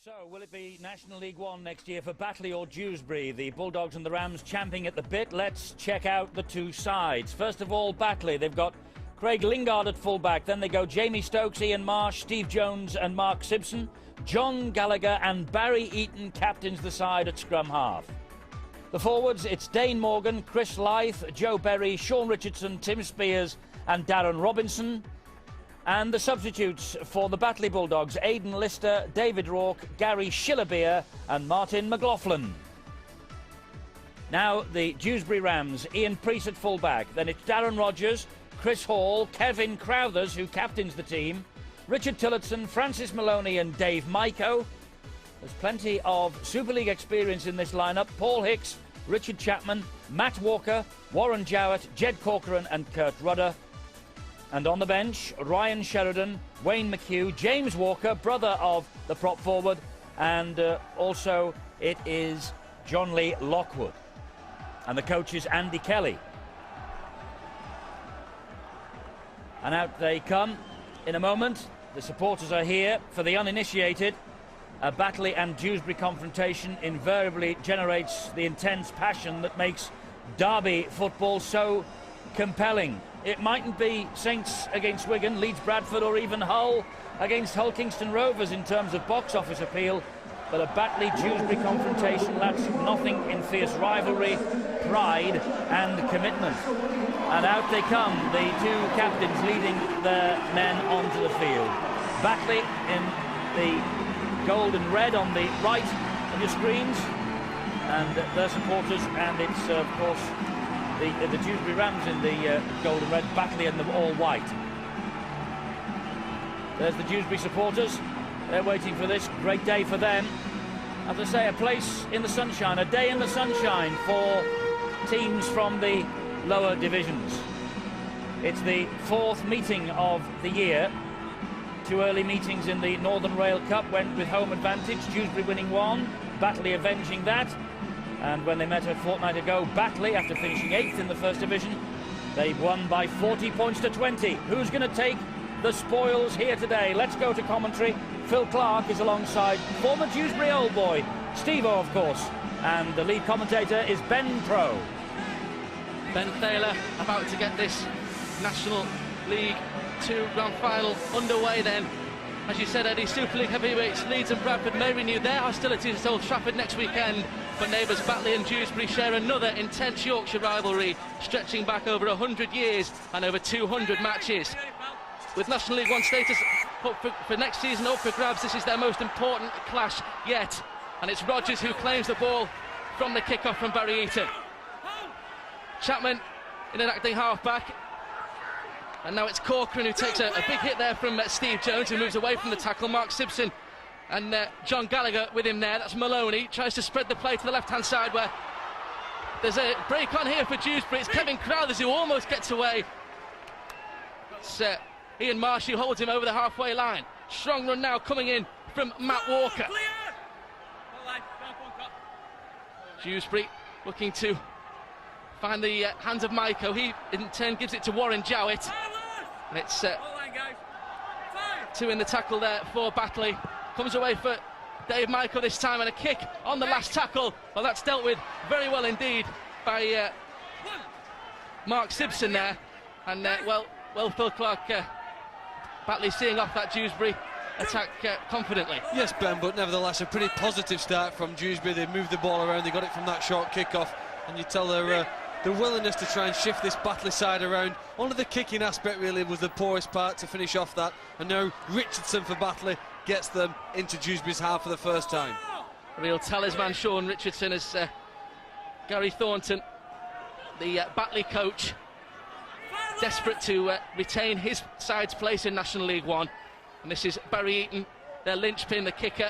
So, will it be National League One next year for Batley or Dewsbury? The Bulldogs and the Rams champing at the bit. Let's check out the two sides. First of all, Batley. They've got Craig Lingard at fullback. Then they go Jamie Stokes, Ian Marsh, Steve Jones and Mark Simpson. John Gallagher and Barry Eaton captains the side at scrum half. The forwards, it's Dane Morgan, Chris Lyth, Joe Berry, Sean Richardson, Tim Spears and Darren Robinson. And the substitutes for the Batley Bulldogs, Aidan Lister, David Rourke, Gary Schillerbeer and Martin McLaughlin. Now the Dewsbury Rams, Ian Priest at fullback. Then it's Darren Rogers, Chris Hall, Kevin Crowthers, who captains the team, Richard Tillotson, Francis Maloney and Dave Maiko. There's plenty of Super League experience in this lineup. Paul Hicks, Richard Chapman, Matt Walker, Warren Jowett, Jed Corcoran and Kurt Rudder. And on the bench, Ryan Sheridan, Wayne McHugh, James Walker, brother of the prop forward, and also it is John Lee Lockwood. And the coach is Andy Kelly. And out they come in a moment. The supporters are here. For the uninitiated, a Batley and Dewsbury confrontation invariably generates the intense passion that makes derby football so compelling. It mightn't be Saints against Wigan, Leeds Bradford or even Hull against Hull Kingston Rovers in terms of box office appeal, but a Batley-Dewsbury confrontation lacks nothing in fierce rivalry, pride and commitment. And out they come, the two captains leading their men onto the field. Batley in the gold and red on the right of your screens, and their supporters, and it's of course the Dewsbury Rams in the gold and red, Batley in the all white. There's the Dewsbury supporters. They're waiting for this great day for them. As I say, a place in the sunshine, a day in the sunshine for teams from the lower divisions. It's the fourth meeting of the year. Two early meetings in the Northern Rail Cup went with home advantage, Dewsbury winning one, Batley avenging that. And when they met a fortnight ago, Batley, after finishing 8th in the First Division, they won by 40 points to 20. Who's going to take the spoils here today? Let's go to commentary. Phil Clark is alongside former Dewsbury Old Boy, Steve-O, of course. And the lead commentator is Ben Pro. Ben Thaler about to get this National League 2 Grand Final underway then. As you said, Eddie, Super League heavyweights Leeds and Bradford may renew their hostilities at Old Trafford next weekend, but neighbours Batley and Dewsbury share another intense Yorkshire rivalry stretching back over 100 years and over 200 matches. With National League One status for next season up for grabs, this is their most important clash yet, and it's Rogers who claims the ball from the kick-off from Barry Eaton. Chapman in an acting half-back. And now it's Corcoran who takes a big hit there from Steve Jones, who moves away from the tackle. Mark Simpson and John Gallagher with him there. That's Maloney, tries to spread the play to the left-hand side where there's a break on here for Dewsbury. It's Kevin Crowthers who almost gets away. It's Ian Marsh who holds him over the halfway line. Strong run now coming in from Matt Walker. Dewsbury looking to find the hands of Maiko. He in turn gives it to Warren Jowett. And it's two in the tackle there for Batley. Comes away for Dave Maiko this time, and a kick on the last tackle. Well, that's dealt with very well indeed by Mark Simpson there. And well, Phil Clark, Batley seeing off that Dewsbury attack confidently. Yes, Ben, but nevertheless a pretty positive start from Dewsbury. They moved the ball around, they got it from that short kick-off, and you tell their the willingness to try and shift this Batley side around. Only the kicking aspect really was the poorest part to finish off that, and now Richardson for Batley gets them into Dewsbury's half for the first time. Real talisman Sean Richardson as Gary Thornton, the Batley coach, desperate to retain his side's place in National League One. And this is Barry Eaton, their linchpin, the kicker.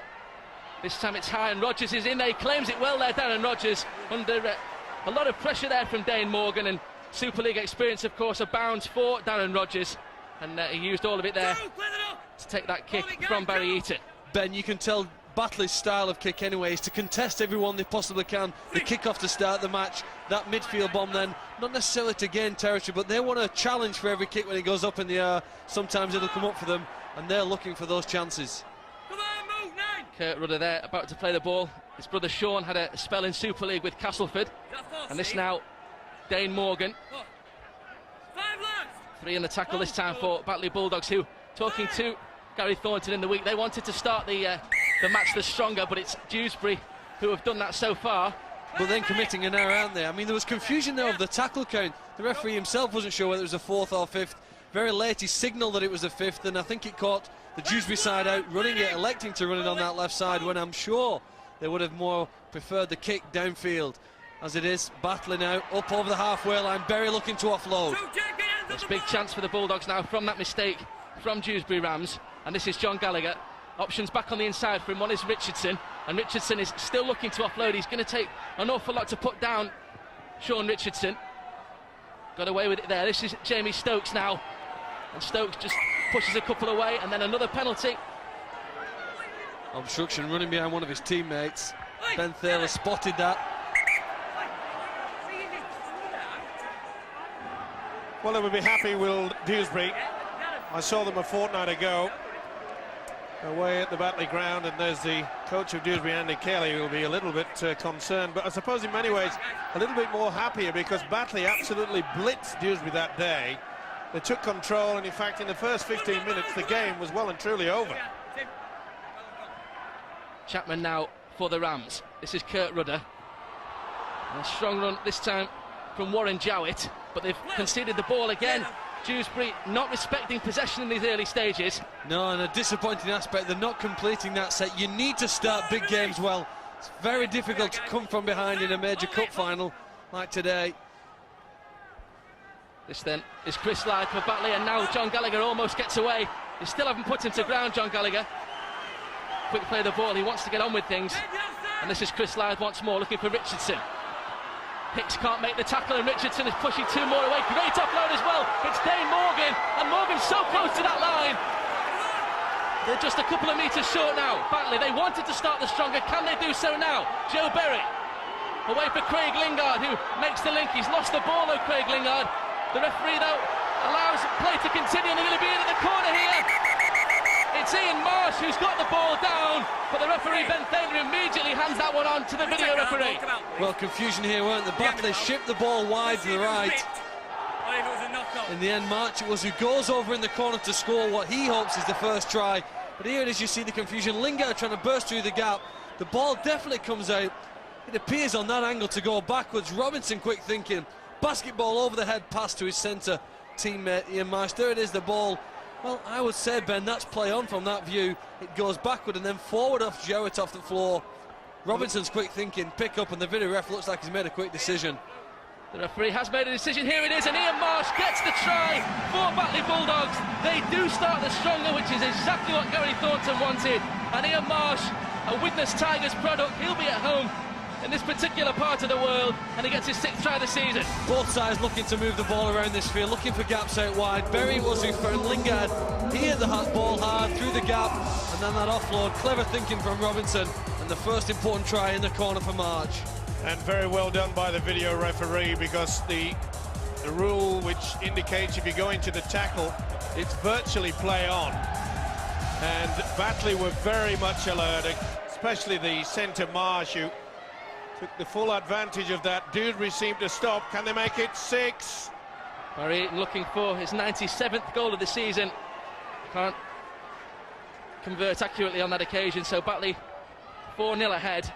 This time it's high and Rogers is in there. He claims it well there, Darren Rogers, under a lot of pressure there from Dane Morgan, and Super League experience of course abounds for Darren Rogers, and he used all of it there to take that kick from Barry Eaton. Ben, you can tell Batley's style of kick anyway is to contest everyone they possibly can. The kick-off to start the match, that midfield bomb then, not necessarily to gain territory, but they want a challenge for every kick when it goes up in the air. Sometimes it'll come up for them, and they're looking for those chances. Come on, move, 9! Kurt Rudder there, about to play the ball. His brother Sean had a spell in Super League with Castleford. And this now, Dane Morgan. 3 in the tackle this time for Batley Bulldogs, who, talking to Gary Thornton in the week, they wanted to start the match the stronger, but it's Dewsbury who have done that so far. But then committing an error, aren't they? I mean, there was confusion there of the tackle count. The referee himself wasn't sure whether it was a 4th or 5th. Very late he signalled that it was a 5th, and I think it caught the Dewsbury side out, running it, electing to run it on that left side, when I'm sure they would have more preferred the kick downfield. As it is, Batley now up over the halfway line, Berry looking to offload. There's a big chance for the Bulldogs now from that mistake from Dewsbury Rams, and this is John Gallagher. Options back on the inside for him. One is Richardson, and Richardson is still looking to offload. He's going to take an awful lot to put down Sean Richardson. Got away with it there. This is Jamie Stokes now, and Stokes just pushes a couple away, and then another penalty. Obstruction running behind one of his teammates. Ben Thaler spotted that. Well, they would be happy with Dewsbury. I saw them a fortnight ago away at the Batley ground, and there's the coach of Dewsbury, Andy Kelly, who will be a little bit concerned, but I suppose in many ways a little bit more happier, because Batley absolutely blitzed Dewsbury that day. They took control, and in fact in the first 15 minutes the game was well and truly over. Chapman now for the Rams. This is Kurt Rudder. And a strong run this time from Warren Jowett, but they've conceded the ball again. Dewsbury not respecting possession in these early stages. No, and a disappointing aspect, they're not completing that set. You need to start big games well. It's very difficult to come from behind in a major cup final like today. This then is Chris Lyde for Batley, and now John Gallagher almost gets away. They still haven't put him to ground, John Gallagher. Quick play of the ball, he wants to get on with things. And this is Chris Lyde once more, looking for Richardson. Hicks can't make the tackle, and Richardson is pushing 2 more away. Great offload as well. It's Dane Morgan, and Morgan's so close to that line. They're just a couple of metres short now. Batley, they wanted to start the stronger. Can they do so now? Joe Berry away for Craig Lingard, who makes the link. He's lost the ball though, Craig Lingard. The referee though allows play to continue, and they're going to be in at the corner here. It's Ian Marsh who's got the ball down, but the referee Ben Thaler immediately hands that one on to the video referee. Well, confusion here, weren't there? Batley shipped the ball wide to the right. In the end, March it was who goes over in the corner to score what he hopes is the first try. But here it is, you see the confusion. Lingard trying to burst through the gap. The ball definitely comes out. It appears on that angle to go backwards. Robinson quick thinking. Basketball over the head pass to his centre teammate Ian Marsh. There it is, the ball. Well, I would say, Ben, that's play on from that view. It goes backward and then forward off Jarrett off the floor. Robinson's quick thinking, pick up, and the video ref looks like he's made a quick decision. The referee has made a decision. Here it is, and Ian Marsh gets the try for Batley Bulldogs. They do start the stronger, which is exactly what Gary Thornton wanted. And Ian Marsh, a Widnes Tigers product, he'll be at home in this particular part of the world, and he gets his 6th try of the season. Both sides looking to move the ball around this field, looking for gaps out wide. Berry was who found Lingard. He hit the ball hard through the gap, and then that offload. Clever thinking from Robinson, and the first important try in the corner for March. And very well done by the video referee, because the rule which indicates if you go into the tackle, it's virtually play on. And Batley were very much alert, especially the centre Marsh, who took the full advantage of that. Dewsbury seemed to stop. Can they make it 6? Barry Eaton looking for his 97th goal of the season. Can't convert accurately on that occasion, so Batley 4-0 ahead.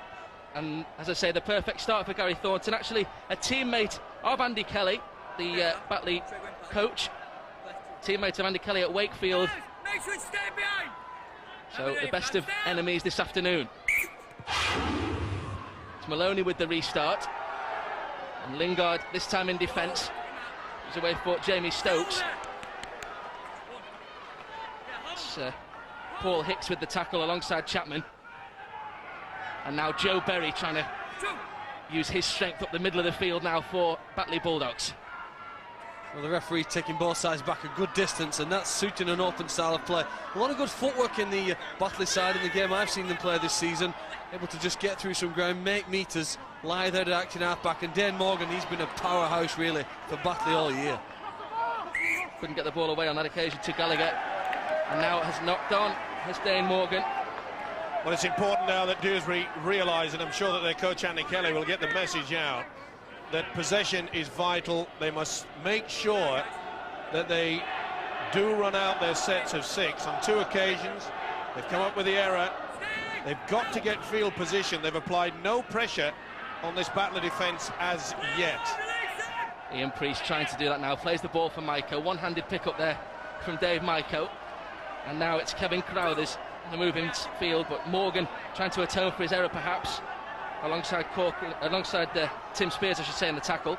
And as I say, the perfect start for Gary Thornton, actually a teammate of Andy Kelly, the Batley coach, teammate of Andy Kelly at Wakefield. So the best of enemies this afternoon. It's Maloney with the restart, and Lingard this time in defence. He's away for Jamie Stokes. It's Paul Hicks with the tackle alongside Chapman. And now Joe Berry trying to use his strength up the middle of the field now for Batley Bulldogs. Well, the referee taking both sides back a good distance, and that's suiting an open style of play. A lot of good footwork in the Batley side in the game I've seen them play this season. Able to just get through some ground, make meters, lie there at acting half-back. And Dane Morgan, he's been a powerhouse really for Batley all year. Couldn't get the ball away on that occasion to Gallagher. And now it has knocked on. Here's Dane Morgan. Well, it's important now that Dewsbury realise, and I'm sure that their coach Andy Kelly will get the message out, that possession is vital. They must make sure that they do run out their sets of 6. On 2 occasions, they've come up with the error. They've got to get field position. They've applied no pressure on this Batley defence as yet. Ian Priest trying to do that now, plays the ball for Maiko, one-handed pick up there from Dave Maiko, and now it's Kevin Crowthers on the move in field, but Morgan trying to atone for his error perhaps, alongside Tim Spears, I should say, in the tackle.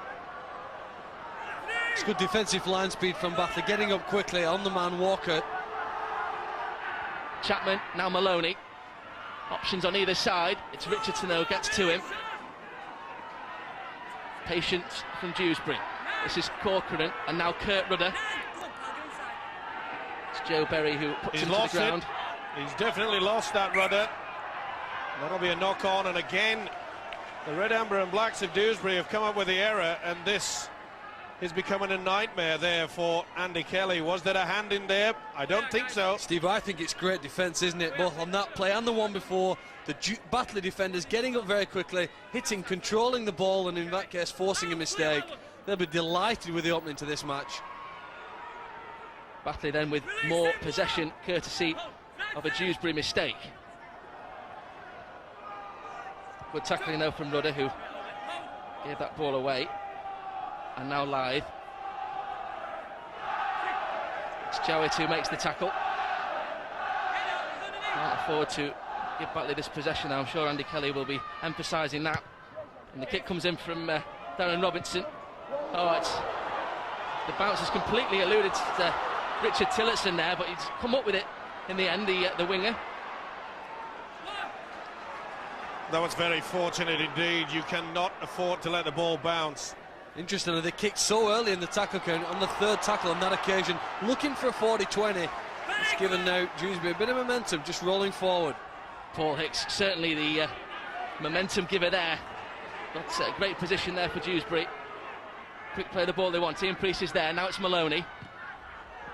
It's good defensive line speed from Batley, getting up quickly on the man Walker. Chapman, now Maloney, options on either side. It's Richardson who gets to him. Patience from Dewsbury. This is Corcoran, and now Kurt Rudder. It's Joe Berry who puts him to the ground. He's definitely lost that Rudder. That'll be a knock on, and again the red, amber and blacks of Dewsbury have come up with the error, and this is becoming a nightmare there for Andy Kelly. Was there a hand in there? I don't think so. Steve, I think it's great defence, isn't it? Both on that play and the one before. The Batley defenders getting up very quickly, hitting, controlling the ball, and in that case forcing a mistake. They'll be delighted with the opening to this match. Batley then with more possession, courtesy of a Dewsbury mistake. Good tackling though from Rudder, who gave that ball away. And now Lythe. It's Jowett who makes the tackle. Can't afford to give Batley this possession now. I'm sure Andy Kelly will be emphasising that. And the kick comes in from Darren Robinson. Oh, it's the bounce has completely eluded Richard Tillotson there, but he's come up with it in the end, the winger. That was very fortunate indeed. You cannot afford to let the ball bounce. Interestingly, they kicked so early in the tackle count on the 3rd tackle on that occasion, looking for a 40-20. It's given now Dewsbury a bit of momentum, just rolling forward. Paul Hicks, certainly the momentum giver there. That's a great position there for Dewsbury. Quick play the ball they want. Ian Priest is there, now it's Maloney.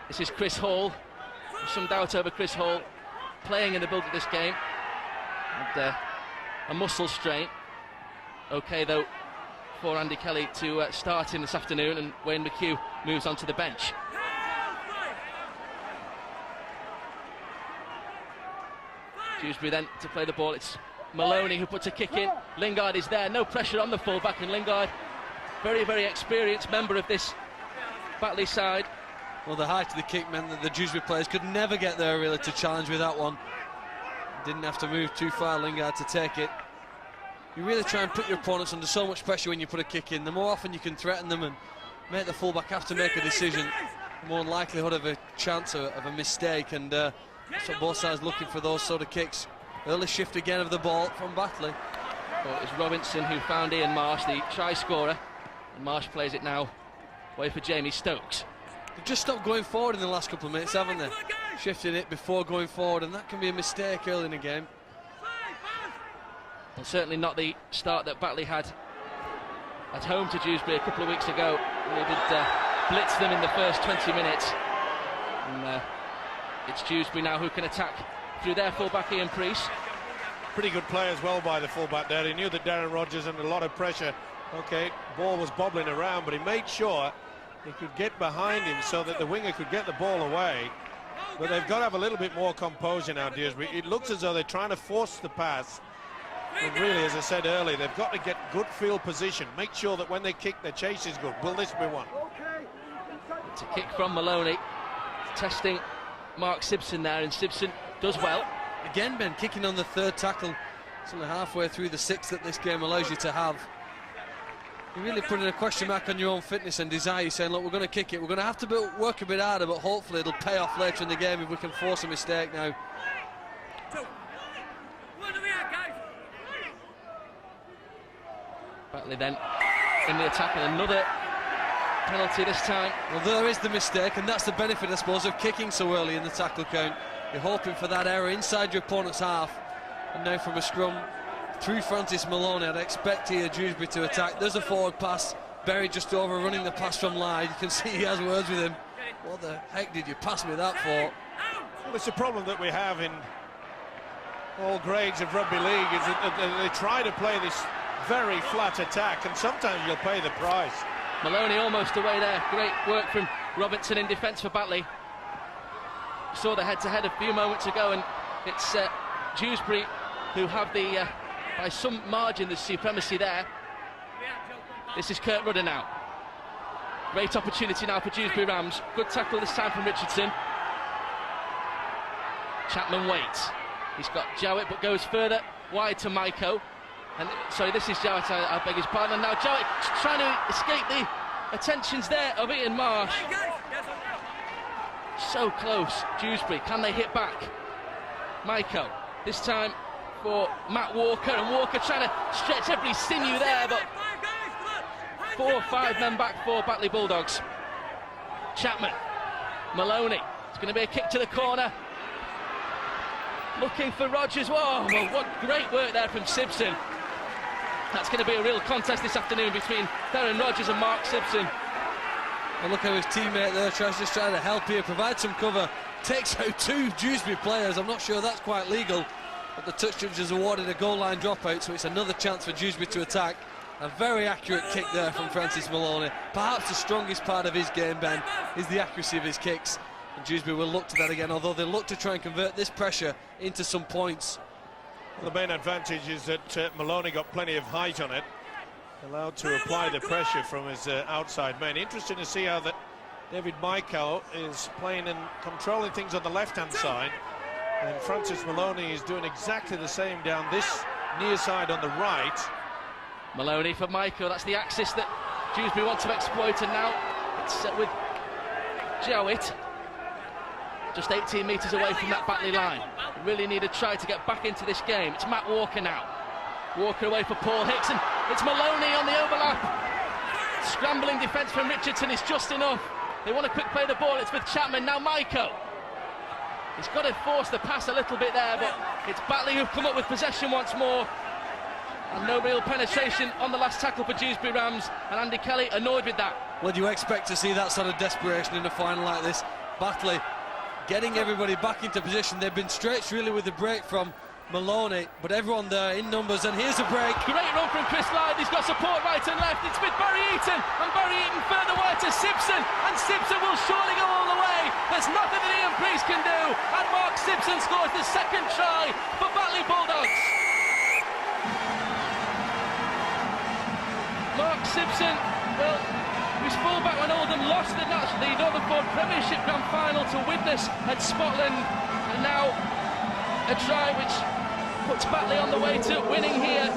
This is Chris Hall. There's some doubt over Chris Hall playing in the build of this game. And a muscle strain. OK though for Andy Kelly to start in this afternoon, and Wayne McHugh moves on to the bench. Dewsbury then to play the ball. It's Maloney who puts a kick in. Lingard is there, no pressure on the fullback, and Lingard, very, very experienced member of this Batley side. Well, the height of the kick meant that the Dewsbury players could never get there really to challenge with that one. Didn't have to move too far, Lingard, to take it. You really try and put your opponents under so much pressure when you put a kick in. The more often you can threaten them and make the fullback have to make a decision, the more likelihood of a chance of a mistake, and that's what both sides looking for, those sort of kicks. Early shift again of the ball from Batley. Well, it was Robinson who found Ian Marsh, the try scorer, and Marsh plays it now away for Jamie Stokes. They've just stopped going forward in the last couple of minutes, haven't they? Shifting it before going forward, and that can be a mistake early in the game. And certainly not the start that Batley had at home to Dewsbury a couple of weeks ago. They did blitz them in the first 20 minutes. And it's Dewsbury now who can attack through their fullback Ian Priest. Pretty good play as well by the fullback there. He knew that Darren Rodgers under a lot of pressure. OK, ball was bobbling around, but he made sure he could get behind him so that the winger could get the ball away. But they've got to have a little bit more composure now, Dewsbury. It looks as though they're trying to force the pass. And really, as I said earlier, they've got to get good field position. Make sure that when they kick, their chase is good. Will this be one? It's a kick from Maloney. Testing Mark Simpson there, and Simpson does well. Again, Ben, kicking on the 3rd tackle. It's only halfway through the 6th that this game allows you to have. You're really putting a question mark on your own fitness and desire. You're saying, look, we're going to kick it. We're going to have to work a bit harder, but hopefully it'll pay off later in the game if we can force a mistake now. Batley then in the attack, and another penalty this time. Well, there is the mistake, and that's the benefit, I suppose, of kicking so early in the tackle count. You're hoping for that error inside your opponent's half. And now from a scrum through Francis Maloney, I'd expect here Dewsbury to attack. There's a forward pass. Berry just overrunning the pass from Lythe. You can see he has words with him. What the heck did you pass me that for? Well, it's a problem that we have in all grades of rugby league is that they try to play this very flat attack, and sometimes you'll pay the price. Maloney almost away there. Great work from Robertson in defence for Batley. Saw the head-to-head a few moments ago, and it's Dewsbury who have the, by some margin, the supremacy there. This is Kurt Rudder now. Great opportunity now for Dewsbury Rams. Good tackle this time from Richardson. Chapman waits. He's got Jowett, but goes further wide to Maiko. And sorry, this is Jowett, I beg his pardon. And now Jowett trying to escape the attentions there of Ian Marsh. So close, Dewsbury. Can they hit back? Maiko, this time for Matt Walker, and Walker trying to stretch every sinew there, but 4 or 5 men back for Batley Bulldogs. Chapman, Maloney, it's going to be a kick to the corner. Looking for Rogers. Whoa, well, what great work there from Simpson. That's going to be a real contest this afternoon between Darren Rogers and Mark Simpson. And look how his teammate there just trying to help here, provide some cover. Takes out 2 Dewsbury players. I'm not sure that's quite legal, but the touch judge has awarded a goal line dropout, so it's another chance for Dewsbury to attack. A very accurate kick there from Francis Maloney. Perhaps the strongest part of his game, Ben, is the accuracy of his kicks. And Dewsbury will look to that again, although they look to try and convert this pressure into some points. Well, the main advantage is that Maloney got plenty of height on it, allowed to apply the pressure from his outside man. Interesting to see how that David Maiko is playing and controlling things on the left-hand side, and Francis Maloney is doing exactly the same down this near side on the right. Maloney for Maiko, that's the axis that Dewsbury want to exploit, and now it's with Jowett. Just 18 metres away from that Batley line. Really need a try to get back into this game. It's Matt Walker now. Walker away for Paul Hicks, and it's Maloney on the overlap. Scrambling defence from Richardson is just enough. They want to quick play the ball. It's with Chapman, now Maiko. He's got to force the pass a little bit there, but it's Batley who've come up with possession once more. And no real penetration on the last tackle for Dewsbury Rams, and Andy Kelly annoyed with that. Well, do you expect to see that sort of desperation in a final like this? Batley getting everybody back into position. They've been stretched really with the break from Maloney, but everyone there in numbers, and here's a break. Great run from Chris Lyde. He's got support right and left. It's with Barry Eaton, and Barry Eaton further wide to Simpson, and Simpson will surely go all the way. There's nothing that Ian Priest can do, and Mark Simpson scores the second try for Batley Bulldogs. Mark Simpson, well, who's fullback when Oldham lost the Northern Ford Premiership Grand Final to Widnes at Scotland, and now a try which puts Batley on the way to winning here.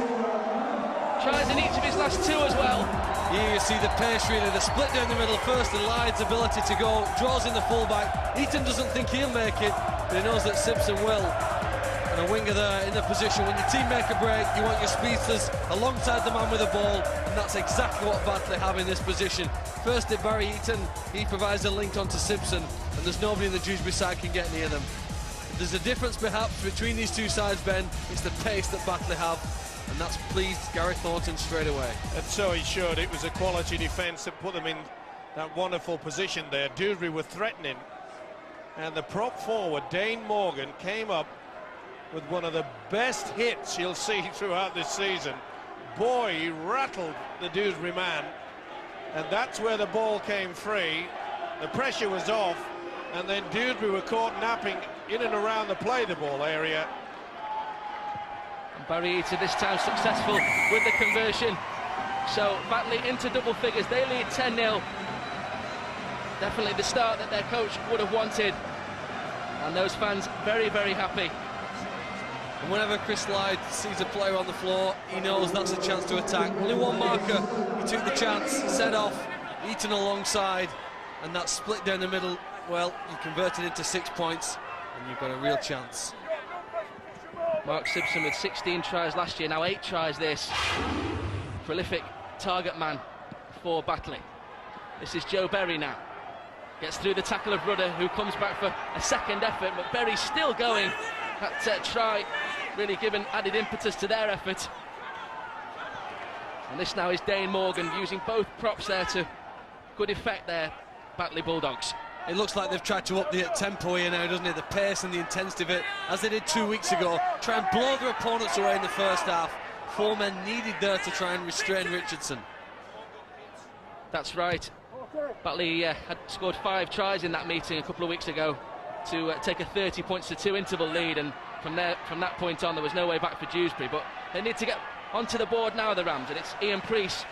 Tries in each of his last 2 as well. Here you see the pace really, the split down the middle first, and Lyde's ability to go, draws in the fullback. Eaton doesn't think he'll make it, but he knows that Simpson will. And a winger there in the position. When your team make a break, you want your speedsters alongside the man with the ball, and that's exactly what Batley have in this position. First at Barry Eaton, he provides a link onto Simpson, and there's nobody in the Dewsbury side can get near them. If there's a difference perhaps between these two sides, Ben, it's the pace that Batley have, and that's pleased Gary Thornton straight away. And so he showed. It was a quality defence that put them in that wonderful position there. Dewsbury were threatening, and the prop forward, Dane Morgan, came up with one of the best hits you'll see throughout this season. Boy, he rattled the Dewsbury man, and that's where the ball came free. The pressure was off, and then Dewsbury were caught napping in and around the play the ball area. And Barry Eaton this time successful with the conversion. So Batley into double figures, they lead 10-0. Definitely the start that their coach would have wanted, and those fans very, very happy. And whenever Chris Lyde sees a player on the floor, he knows that's a chance to attack. Only one marker, he took the chance, set off, Eaton alongside, and that split down the middle, well, you converted into 6 points, and you've got a real chance. Mark Simpson with 16 tries last year, now 8 tries this. Prolific target man for Batley. This is Joe Berry now. Gets through the tackle of Rudder, who comes back for a second effort, but Berry's still going. That try really given added impetus to their effort. And this now is Dane Morgan using both props there to good effect there, Batley Bulldogs. It looks like they've tried to up the tempo here now, doesn't it? The pace and the intensity of it, as they did 2 weeks ago. Try and blow their opponents away in the first half. 4 men needed there to try and restrain Richardson. That's right. Batley had scored 5 tries in that meeting a couple of weeks ago to take a 30 points to 2 interval lead, and from that point on there was no way back for Dewsbury. But they need to get onto the board now, the Rams, and it's Ian Priest.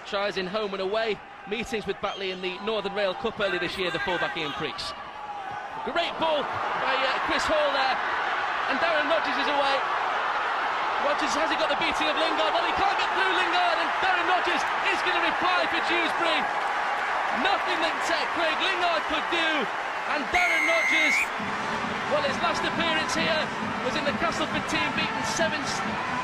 Tries in home and away meetings with Batley in the Northern Rail Cup early this year, the fullback Ian Priest. Great ball by Chris Hall there, and Darren Rodgers is away. Rodgers has he got the beating of Lingard? Well, he can't get through Lingard, and Darren Rodgers is going to reply for Dewsbury. Nothing that Craig Lingard could do, and Darren Rodgers, well, his last appearance here was in the Castleford team, beaten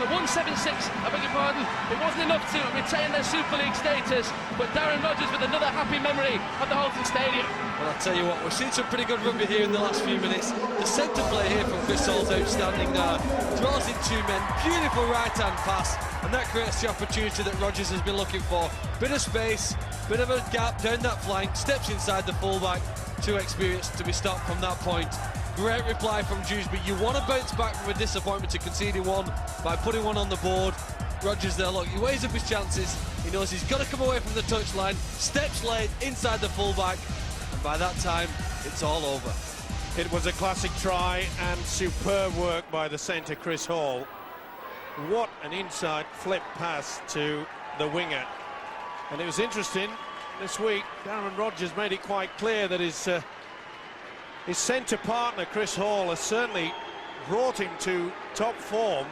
1-7-6, I beg your pardon. It wasn't enough to retain their Super League status, but Darren Rodgers with another happy memory of the Halton Stadium. Well, I'll tell you what, we've seen some pretty good rugby here in the last few minutes. The centre play here from Chris Hall's outstanding now. Draws in 2 men, beautiful right-hand pass, and that creates the opportunity that Rodgers has been looking for. Bit of space, bit of a gap down that flank, steps inside the fullback, too experienced to be stopped from that point. Great reply from Dewsbury. You want to bounce back from a disappointment to conceding 1 by putting 1 on the board. Rodgers there, look, he weighs up his chances. He knows he's got to come away from the touchline, steps late inside the fullback, and by that time, it's all over. It was a classic try and superb work by the centre, Chris Hall. What an inside flip pass to the winger. And it was interesting, this week, Darren Rodgers made it quite clear that his centre partner, Chris Hall, has certainly brought him to top form.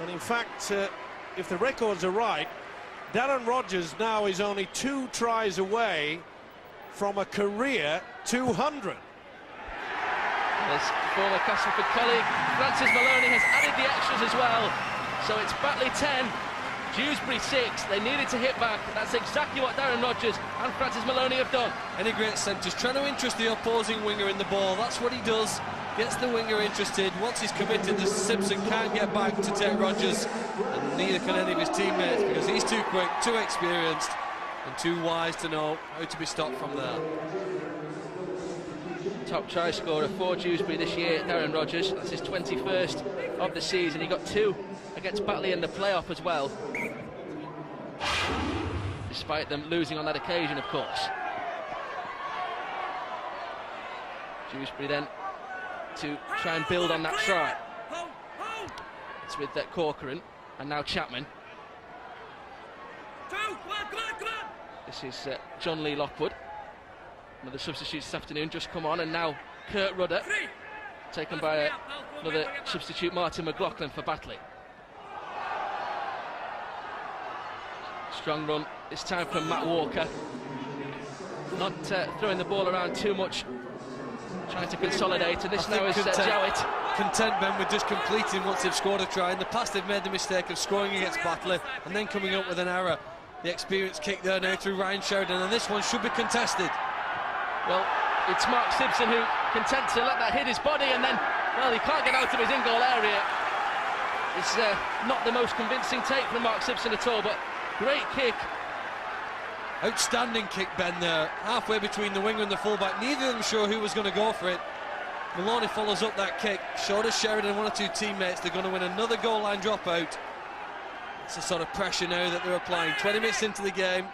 And in fact, if the records are right, Darren Rodgers now is only 2 tries away from a career 200. His former Castleford colleague Francis Maloney has added the extras as well. So it's Batley 10, Dewsbury 6. They needed to hit back. That's exactly what Darren Rodgers and Francis Maloney have done. Any great centres trying to interest the opposing winger in the ball. That's what he does. Gets the winger interested. Once he's committed, the Simpson can't get back to take Rodgers, and neither can any of his teammates, because he's too quick, too experienced, and too wise to know how to be stopped from there. Top try scorer for Dewsbury this year, Darren Rodgers. That's his 21st of the season. He got 2 against Batley in the playoff as well, despite them losing on that occasion, of course. Dewsbury then to try and build on that try. It's with Corcoran and now Chapman. This is John Lee Lockwood, one of the substitutes this afternoon, just come on, and now Kurt Rudder, taken by another substitute, Martin McLaughlin, for Batley. Strong run this time from Matt Walker, not throwing the ball around too much, trying to consolidate, and this now is Jowett. Content men with just completing once they've scored a try. In the past they've made the mistake of scoring against Batley and then coming up with an error. The experienced kick there now through Ryan Sheridan, and this one should be contested. Well, it's Mark Simpson who content to let that hit his body, and then, well, he can't get out of his in-goal area. It's not the most convincing take from Mark Simpson at all, but great kick. Outstanding kick, Ben, there, halfway between the winger and the fullback. Neither of them sure who was going to go for it. Maloney follows up that kick, showed us Sheridan 1 or 2 teammates. They're going to win another goal line dropout. It's the sort of pressure now that they're applying. 20 minutes into the game,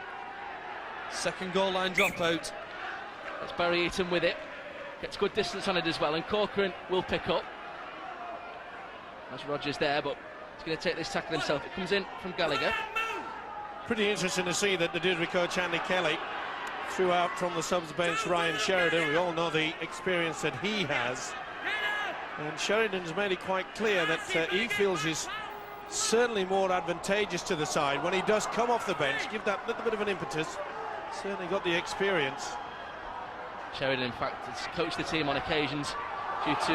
second goal line dropout. That's Barry Eaton with it, gets good distance on it as well, and Corcoran will pick up. That's Rodgers there, but he's going to take this tackle himself. It comes in from Gallagher. Pretty interesting to see that the Dewsbury coach Andy Kelly threw out from the subs bench Ryan Sheridan. We all know the experience that he has, and Sheridan's made it quite clear that he feels is certainly more advantageous to the side when he does come off the bench, give that little bit of an impetus. Certainly got the experience. Sheridan, in fact, has coached the team on occasions due to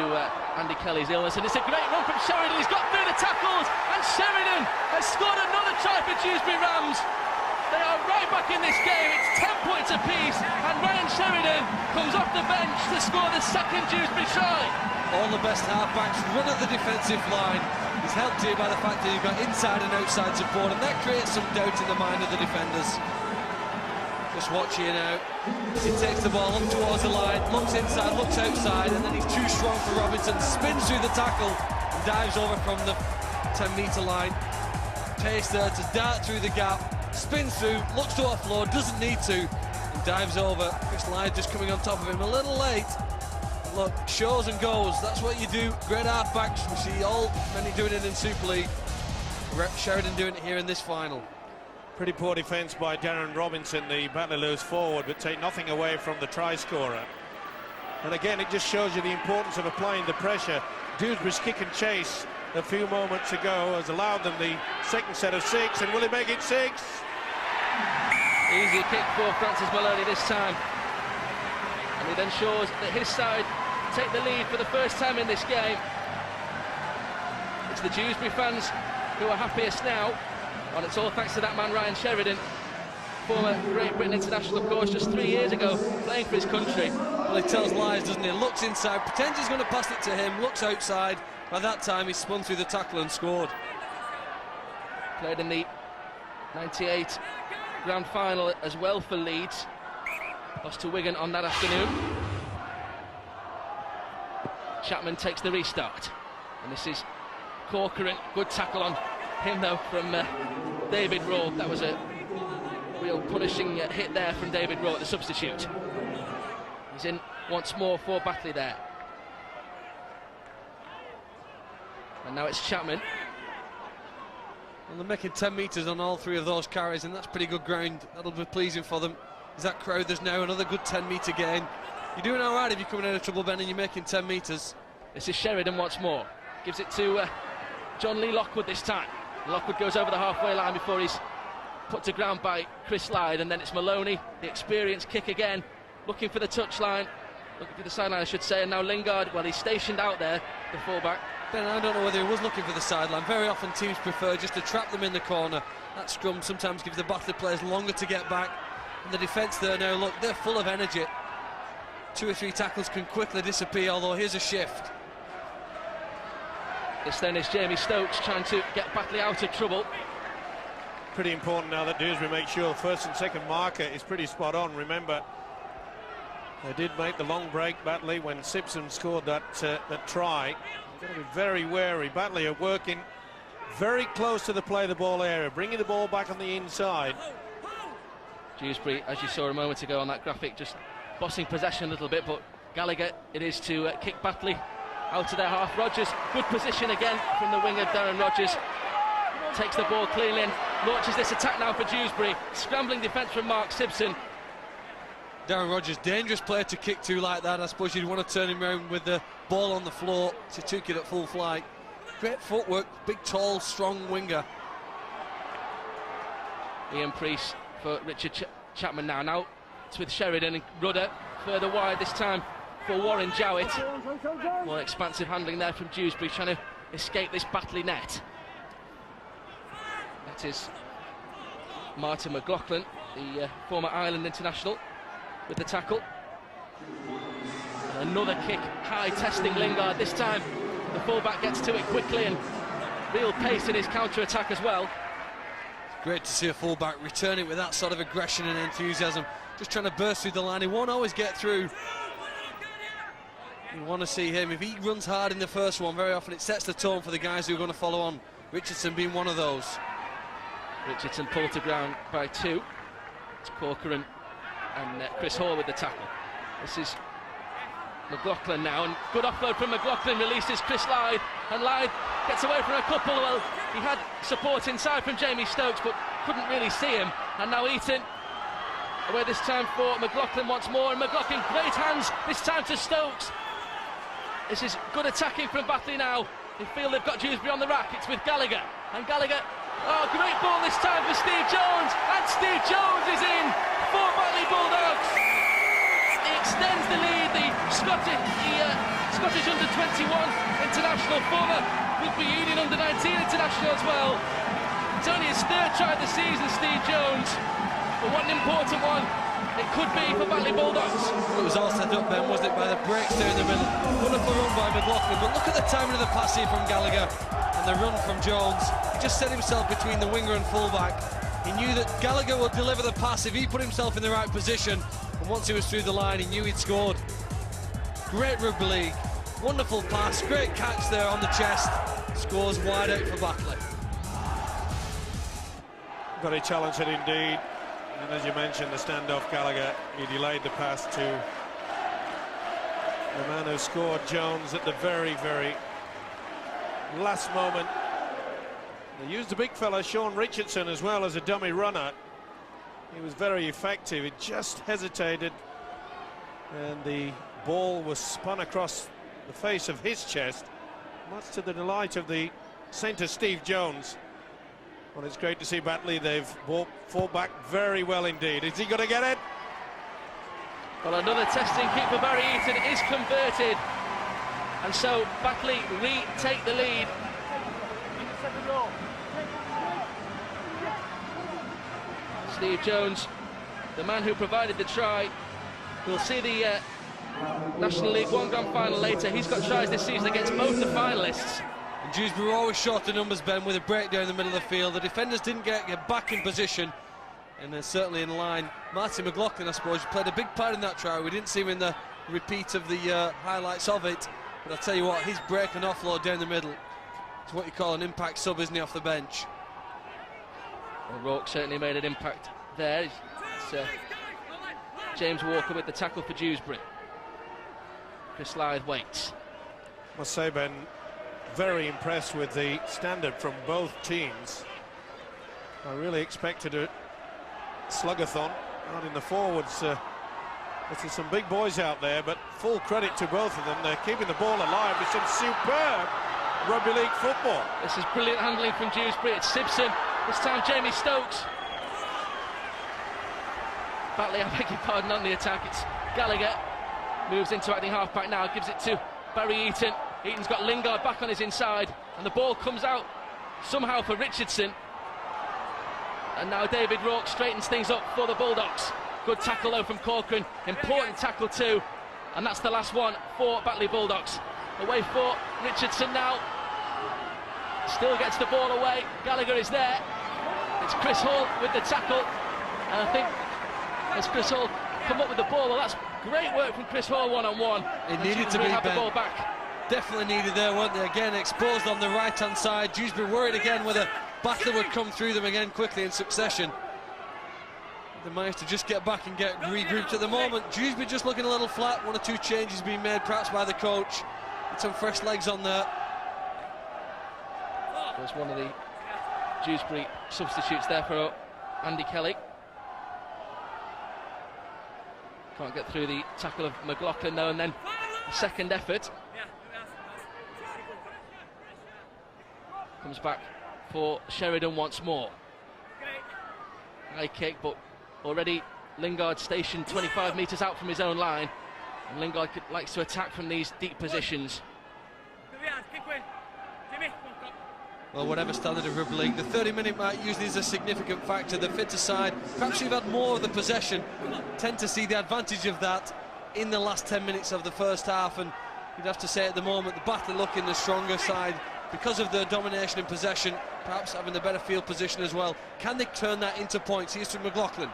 Andy Kelly's illness, and it's a great run from Sheridan. He's got through the tackles, and Sheridan has scored another try for Dewsbury Rams. They are right back in this game. It's 10 points apiece, and Ryan Sheridan comes off the bench to score the second Dewsbury try. All the best halfbacks run at the defensive line. He's helped here by the fact that you've got inside and outside support, and that creates some doubt in the mind of the defenders. Just watch here now. As he takes the ball up towards the line, looks inside, looks outside, and then he's too strong for Robinson. Spins through the tackle and dives over from the 10-metre line. Pace there to dart through the gap, spins through, looks to offload, doesn't need to, and dives over. Chris Lyde just coming on top of him a little late. Look, shows and goes, that's what you do. Great half-backs, we see many doing it in Super League. Sheridan doing it here in this final. Pretty poor defence by Darren Robinson, the Batley loose forward, but take nothing away from the try scorer. And again, it just shows you the importance of applying the pressure. Dewsbury's kick and chase a few moments ago has allowed them the second set of 6, and will he make it 6? Easy kick for Francis Maloney this time. And he then shows that his side take the lead for the first time in this game. It's the Dewsbury fans who are happiest now, and it's all thanks to that man Ryan Sheridan, former Great Britain international, of course, just 3 years ago, playing for his country. Well, he tells lies, doesn't he? Looks inside, pretends he's going to pass it to him, looks outside. By that time, he spun through the tackle and scored. Played in the 98 grand final as well for Leeds. Lost to Wigan on that afternoon. Chapman takes the restart. And this is Corcoran. Good tackle on him, though, from David Rowe. That was a real punishing hit there from David Rowe, the substitute. He's in once more for Batley there. And now it's Chapman. Well, they're making 10 metres on all 3 of those carries, and that's pretty good ground. That'll be pleasing for them. Is that crowd? There's now another good 10-metre gain. You're doing all right if you're coming out of trouble, Ben, and you're making 10 metres. This is Sheridan once more. Gives it to John Lee Lockwood this time. Lockwood goes over the halfway line before he's put to ground by Chris Lyde, and then it's Maloney, the experienced kick again, looking for the touchline, looking for the sideline, I should say, and now Lingard, well, he's stationed out there, the fullback. Ben, I don't know whether he was looking for the sideline. Very often teams prefer just to trap them in the corner. That scrum sometimes gives the Batley players longer to get back. And the defence there now, look, they're full of energy. 2 or 3 tackles can quickly disappear, although here's a shift. This then is Jamie Stokes trying to get Batley out of trouble. Pretty important now that Dewsbury make sure the first and second marker is pretty spot on. Remember, they did make the long break, Batley, when Simpson scored that try. You've got to be very wary. Batley are working very close to the play the ball area, bringing the ball back on the inside. Dewsbury, as you saw a moment ago on that graphic, just bossing possession a little bit, but Gallagher, it is to kick Batley out of their half. Rogers, good position again from the winger, Darren Rogers. Takes the ball cleanly and launches this attack now for Dewsbury. Scrambling defence from Mark Simpson. Darren Rogers, dangerous player to kick to like that. I suppose you'd want to turn him around with the ball on the floor. He took it at full flight. Great footwork, big, tall, strong winger. Ian Priest for Richard Chapman now. Now it's with Sheridan and Rudder further wide this time for Warren Jowett. More expansive handling there from Dewsbury, trying to escape this Batley net. That is Martin McLaughlin, the former Ireland international, with the tackle. And another kick, high, testing Lingard. This time the fullback gets to it quickly and real pace in his counter-attack as well. Great to see a fullback return it with that sort of aggression and enthusiasm. Just trying to burst through the line. He won't always get through. You want to see him. If he runs hard in the first one, very often it sets the tone for the guys who are going to follow on. Richardson being one of those. Richardson pulled to ground by 2. It's Corcoran and Chris Hall with the tackle. This is McLaughlin now, and good offload from McLaughlin, releases Chris Lyde, and Lyde gets away from a couple. Well, he had support inside from Jamie Stokes, but couldn't really see him. And now Eaton away this time for McLaughlin once more, and McLaughlin, great hands this time to Stokes. This is good attacking from Batley now. They feel they've got Dewsbury on the rack. It's with Gallagher, and Gallagher, oh, great ball this time for Steve Jones, and Steve Jones is in for Batley Bulldogs. He extends the lead. The Scottish under-21 international, former Rugby Union under-19 international as well. It's only his 3rd try of the season, Steve Jones, but what an important one it could be for Batley Bulldogs. It was all set up, Ben, wasn't it, by the breaks there in the middle. Wonderful run by McLaughlin, but look at the timing of the pass here from Gallagher and the run from Jones. He just set himself between the winger and fullback. He knew that Gallagher would deliver the pass if he put himself in the right position, and once he was through the line, he knew he'd scored. Great rugby league, wonderful pass, great catch there on the chest, scores wide out for Batley. Very talented indeed, and as you mentioned, the standoff Gallagher, he delayed the pass to the man who scored, Jones, at the very, very last moment. They used the big fella, Sean Richardson, as well as a dummy runner. He was very effective. He just hesitated, and the ball was spun across the face of his chest, much to the delight of the centre, Steve Jones. Well, it's great to see Batley. They've fought back very well indeed. Is he going to get it? Well, another testing kick for Barry Eaton is converted, and so Batley retake the lead. Steve Jones, the man who provided the try, we'll see the National League One Grand Final later. He's got tries this season against both the finalists. And Dewsbury were always short of numbers, Ben, with a breakdown in the middle of the field. The defenders didn't get back in position, and then certainly in line. Martin McLaughlin, I suppose, played a big part in that try. We didn't see him in the repeat of the highlights of it, but I'll tell you what, his break and offload down the middle is what you call an impact sub, isn't he, off the bench? Well, Rourke certainly made an impact there. It's James Walker with the tackle for Dewsbury. Chris Lythe waits. I must say, Ben, very impressed with the standard from both teams. I really expected a slug-a-thon out in the forwards. There's some big boys out there, but full credit to both of them. They're keeping the ball alive with some superb rugby league football. This is brilliant handling from Dewsbury. It's Simpson, this time Jamie Stokes. Batley, I beg your pardon, on the attack. It's Gallagher, moves into acting half-back now, gives it to Barry Eaton. Eaton's got Lingard back on his inside, and the ball comes out somehow for Richardson. And now David Rourke straightens things up for the Bulldogs. Good tackle though from Corcoran, important tackle too, and that's the last one for Batley Bulldogs. Away for Richardson now, still gets the ball away. Gallagher is there, it's Chris Hall with the tackle, and I think as Chris Hall come up with the ball, well, that's great work from Chris Hall one-on-one. It needed to be, have Ben. The ball back. Definitely needed there, weren't they? Again, exposed on the right-hand side. Dewsbury worried again whether Batley would come through them again quickly in succession. They managed to just get back and get regrouped at the moment. Dewsbury just looking a little flat. One or two changes being made, perhaps by the coach. With some fresh legs on there. There's one of the Dewsbury substitutes there for Andy Kelly. Can't get through the tackle of McLaughlin though, and then the second effort comes back for Sheridan once more. High kick, but already Lingard stationed 25 metres out from his own line, and Lingard likes to attack from these deep positions. Well, whatever standard of rugby league, the 30-minute mark usually is a significant factor. The fitter side, perhaps you've had more of the possession, tend to see the advantage of that in the last 10 minutes of the first half, and you'd have to say at the moment the Batley looking the stronger side because of the domination in possession, perhaps having the better field position as well. Can they turn that into points? Here's to McLaughlin.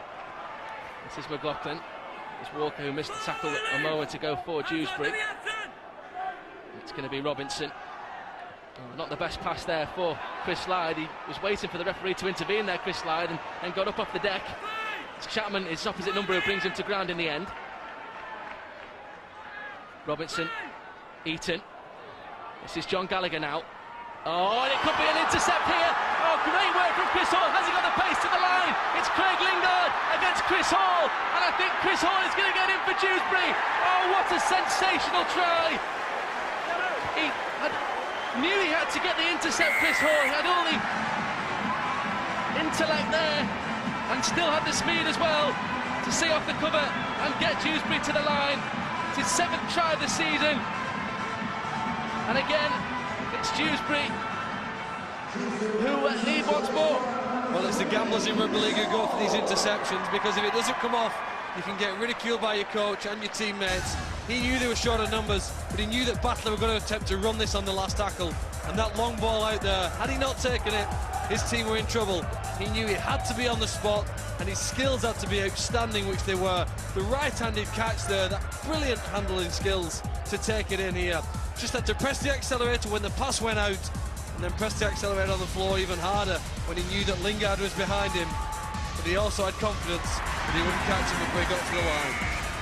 This is McLaughlin. It's Walker who missed the tackle a moment ago for Dewsbury. It's going to be Robinson. Oh, not the best pass there for Chris Lythe. He was waiting for the referee to intervene there, Chris Lythe, and got up off the deck. It's Chapman, his opposite number, who brings him to ground in the end. Robinson, Eaton. This is John Gallagher now. Oh, and it could be an intercept here. Oh, great work from Chris Hall. Has he got the pace to the line? It's Craig Lingard against Chris Hall, and I think Chris Hall is going to get in for Dewsbury. Oh, what a sensational try. Knew he had to get the intercept, Chris Hall. He had all the intellect there and still had the speed as well to see off the cover and get Dewsbury to the line. It's his 7th try of the season, and again it's Dewsbury who lead once more. Well, it's the gamblers in rugby league who go for these interceptions, because if it doesn't come off, you can get ridiculed by your coach and your teammates. He knew they were short of numbers, but he knew that Batley were going to attempt to run this on the last tackle, and that long ball out there, had he not taken it, his team were in trouble, he knew he had to be on the spot, and his skills had to be outstanding, which they were. The right-handed catch there, that brilliant handling skills to take it in here. Just had to press the accelerator when the pass went out, and then press the accelerator on the floor even harder when he knew that Lingard was behind him. But he also had confidence that he wouldn't catch him before he got to the line.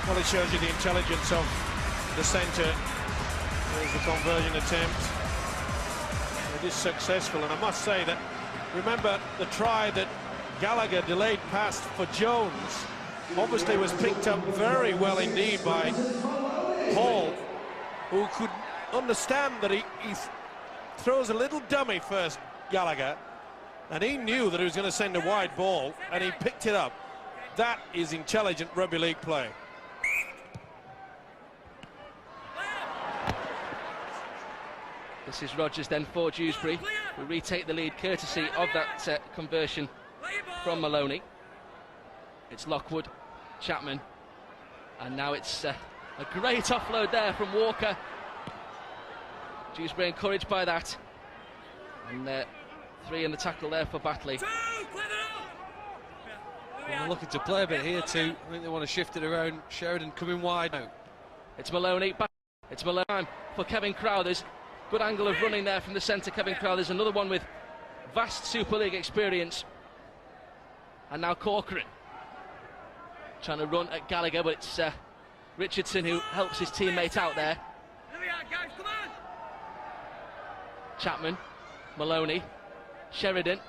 Well, it shows you the intelligence of the centre. There's the conversion attempt. It is successful, and I must say that, remember the try that Gallagher delayed pass for Jones obviously was picked up very well indeed by Hall, who could understand that he throws a little dummy first, Gallagher, and he knew that he was going to send a wide ball, and he picked it up. That is intelligent rugby league play. This is Rogers then for Dewsbury, who retake the lead courtesy of that conversion from Maloney. It's Lockwood, Chapman, and now it's a great offload there from Walker. Dewsbury encouraged by that, and 3 in the tackle there for Batley. They're looking to play a bit here too. I think they want to shift it around. Sheridan coming wide now. It's Maloney, it's Maloney for Kevin Crowthers. Good angle of running there from the centre, Kevin Crowthers, another one with vast Super League experience. And now Corcoran trying to run at Gallagher, but it's Richardson who helps his teammate out there. Chapman, Maloney, Sheridan.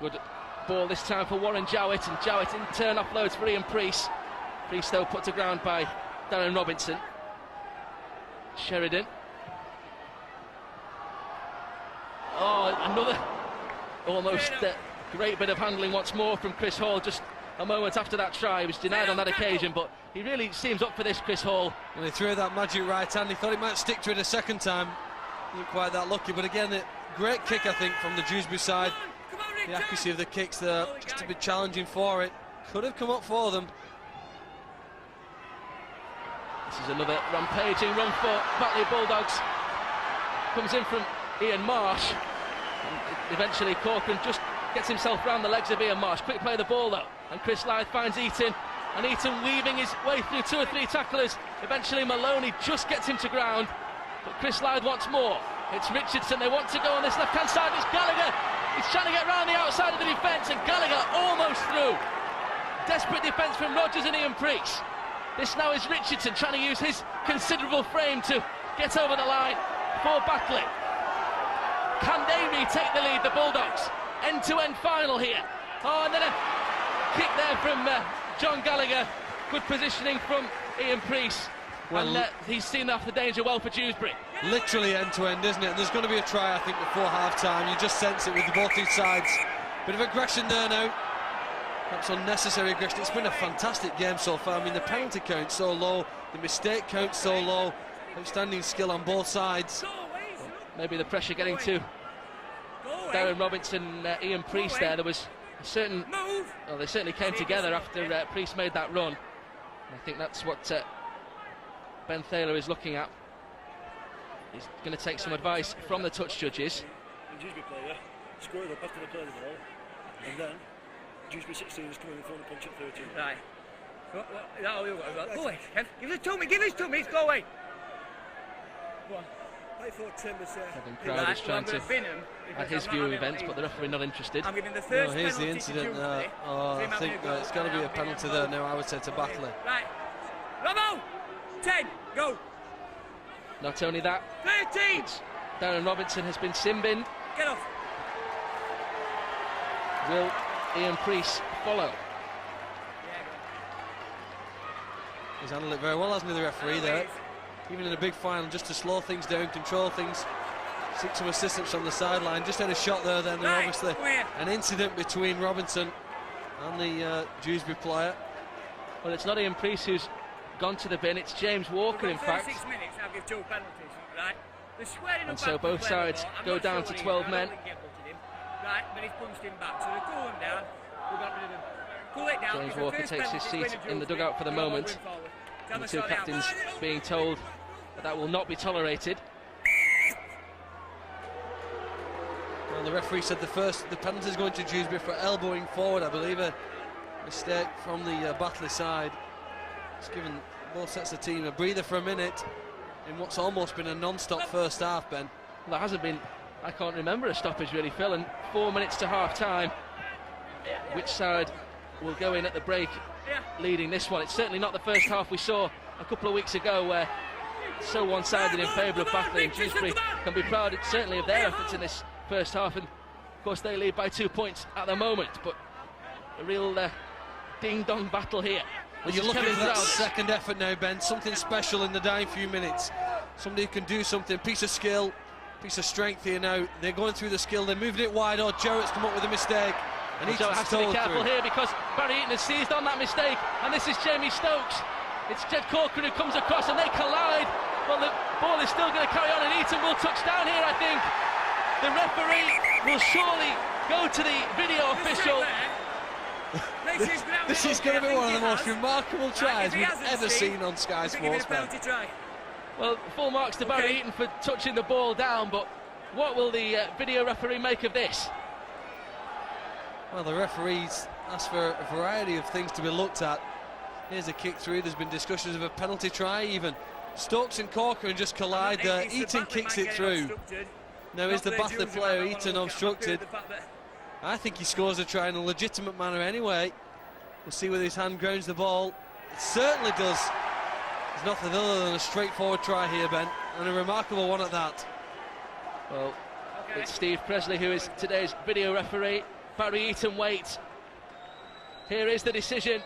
Good ball this time for Warren Jowett, and Jowett in turn offloads for Ian Priest. Priest though put to ground by Darren Robinson. Sheridan. Oh, another almost great bit of handling once more from Chris Hall. Just a moment after that try, he was denied on that occasion, but he really seems up for this, Chris Hall. And he threw that magic right hand. He thought he might stick to it a second time. Not quite that lucky, but again, a great kick, I think, from the Dewsbury side. The accuracy of the kicks there, just a bit challenging for it. Could have come up for them. This is another rampaging run for Batley Bulldogs. Comes in from Ian Marsh. And eventually Corcoran just gets himself round the legs of Ian Marsh. Quick play of the ball though, and Chris Lythe finds Eaton, and Eaton weaving his way through 2 or 3 tacklers. Eventually Maloney just gets him to ground, but Chris Lythe wants more. It's Richardson, they want to go on this left hand side. It's Gallagher, he's trying to get round the outside of the defence, and Gallagher almost through. Desperate defence from Rogers and Ian Priest. This now is Richardson trying to use his considerable frame to get over the line for Batley. Can they retake the lead, the Bulldogs? End-to-end final here. Oh, and then a kick there from John Gallagher. Good positioning from Ian Priest. Well, and he's seen off the danger well for Dewsbury. Literally end-to-end, isn't it? And there's going to be a try, I think, before half-time. You just sense it with both these sides. Bit of aggression there now. Perhaps unnecessary aggression. It's been a fantastic game so far. I mean, the penalty count's so low, the mistake count's so low. Outstanding skill on both sides. Maybe the pressure getting to Darren Robinson, Ian Priest there. There was a certain... Well, they certainly came together after Priest made that run. And I think that's what Ben Thaler is looking at. He's going to take some advice from the touch judges. Dewsbury player scored up after they played the ball, and then Dewsbury 16 is coming in front of punch at 13. Right. Go away, Kev. Give us 2 minutes, go away. Go on. I thought Tim was Kevin Crowd is trying to add his view of events, but the referee not interested. I'm giving the first here's the penalty incident to there. Oh, I think it's got to be a penalty there now, I would say, to Batley. Right. Robbo! 10, go! Not only that, 13! Darren Robinson has been sin-binned. Get off! Will Ian Priest follow? He's handled it very well, hasn't he, the referee there? Even in a big final, just to slow things down, control things, seek some assistance from the sideline. Just had a shot there then, and obviously an incident between Robinson and the Dewsbury player. Well, it's not Ian Priest who's gone to the bin, it's James Walker, in fact. 6 minutes, I'll give 2 penalties, right? And so both sides go down to 12 men. Right, but he's punched him back, so they cool him down. We got rid of him. Cool it down. James Walker takes his seat in the dugout for the moment. And the 2 captains being told that will not be tolerated. Well, the referee said the penalty is going to Dewsbury for elbowing forward. I believe a mistake from the Batley side. It's given both sets of team a breather for a minute in what's almost been a non-stop first half, Ben. Well, there hasn't been, I can't remember a stoppage really, Phil, and 4 minutes to half-time. Which side will go in at the break leading this one? It's certainly not the first half we saw a couple of weeks ago where it's so one-sided in favour of Batley, and Dewsbury can be proud certainly of their efforts in this first half, and of course they lead by 2 points at the moment, but a real ding-dong battle here. Well, you're looking for that second effort now, Ben, something special in the dying few minutes. Somebody who can do something, piece of skill, piece of strength here now. They're going through the skill, they're moving it wide. Oh, Jarrett's come up with a mistake. And so has to be careful here because Barry Eaton has seized on that mistake, and this is Jamie Stokes. It's Jed Corcoran who comes across and they collide. Well, the ball is still going to carry on, and Eaton will touch down here, I think. The referee will surely go to the video official. This is going to be one of the most remarkable tries we've ever seen on Sky Sports. Well, full marks to Barry Eaton for touching the ball down, but what will the video referee make of this? Well, the referees asked for a variety of things to be looked at. Here's a kick through. There's been discussions of a penalty try even. Stokes and Corcoran just collide there. Eaton kicks it through. Now is the Batley player Eaton obstructed? I think he scores a try in a legitimate manner anyway. We'll see whether his hand grounds the ball. It certainly does. There's nothing other than a straightforward try here, Ben, and a remarkable one at that. Well, it's Steve Presley who is today's video referee. Barry Eaton waits. Here is the decision.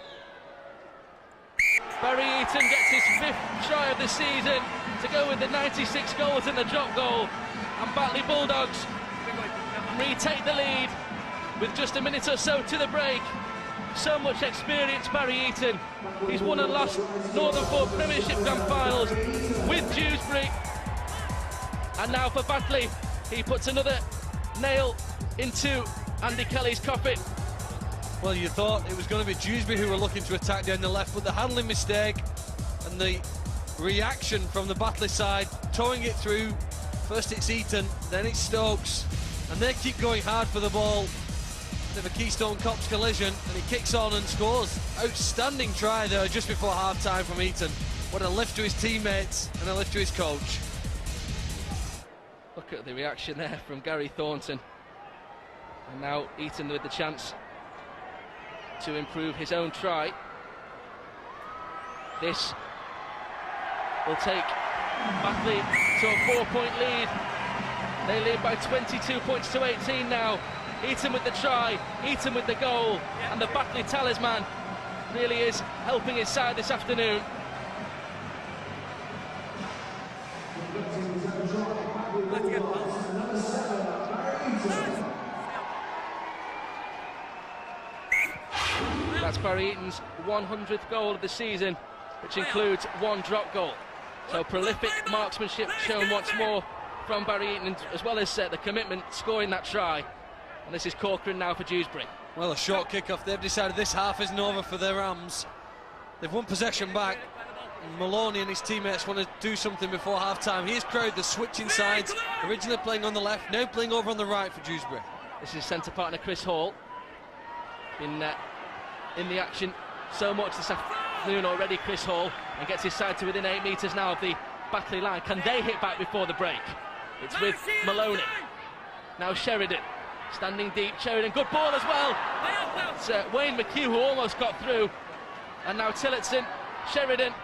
Barry Eaton gets his 5th try of the season to go with the 96 goals and the drop goal. And Batley Bulldogs retake the lead with just a minute or so to the break. So much experience, Barry Eaton. He's won and lost Northern 4 Premiership Grand Finals with Dewsbury. And now for Batley, he puts another nail into Andy Kelly's coffin. Well, you thought it was going to be Dewsbury who were looking to attack down the left, but the handling mistake and the reaction from the Batley side, towing it through. First it's Eaton, then it's Stokes, and they keep going hard for the ball. Bit of a Keystone Cops collision, and he kicks on and scores. Outstanding try there just before half-time from Eaton. What a lift to his teammates and a lift to his coach. Look at the reaction there from Gary Thornton. And now Eaton with the chance to improve his own try. This will take Batley to a 4-point lead. They lead by 22 points to 18 now. Eaton with the try, Eaton with the goal, and the Batley talisman really is helping his side this afternoon. That's Barry Eaton's 100th goal of the season, which includes 1 drop goal. So prolific marksmanship shown once more from Barry Eaton, as well as the commitment scoring that try. And this is Corcoran now for Dewsbury. Well, a short kick-off. They've decided this half isn't over for their Rams. They've won possession back. Maloney and his teammates want to do something before half-time. Here's Crowd, the switching sides. Originally playing on the left, now playing over on the right for Dewsbury. This is centre partner Chris Hall. Been in the action so much this afternoon already, Chris Hall, and gets his side to within 8 metres now of the Batley line. Can they hit back before the break? It's with Maloney. Now Sheridan. Standing deep, Sheridan, good ball as well. It's Wayne McHugh who almost got through. And now Tillotson, Sheridan,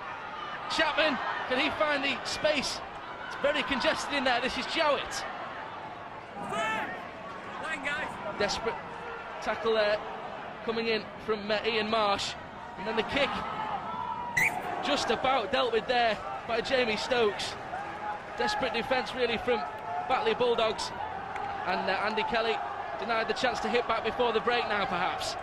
Chapman, can he find the space? It's very congested in there, this is Jowett. Desperate tackle there, coming in from Ian Marsh. And then the kick, just about dealt with there by Jamie Stokes. Desperate defence really from Batley Bulldogs. And Andy Kelly denied the chance to hit back before the break now, perhaps.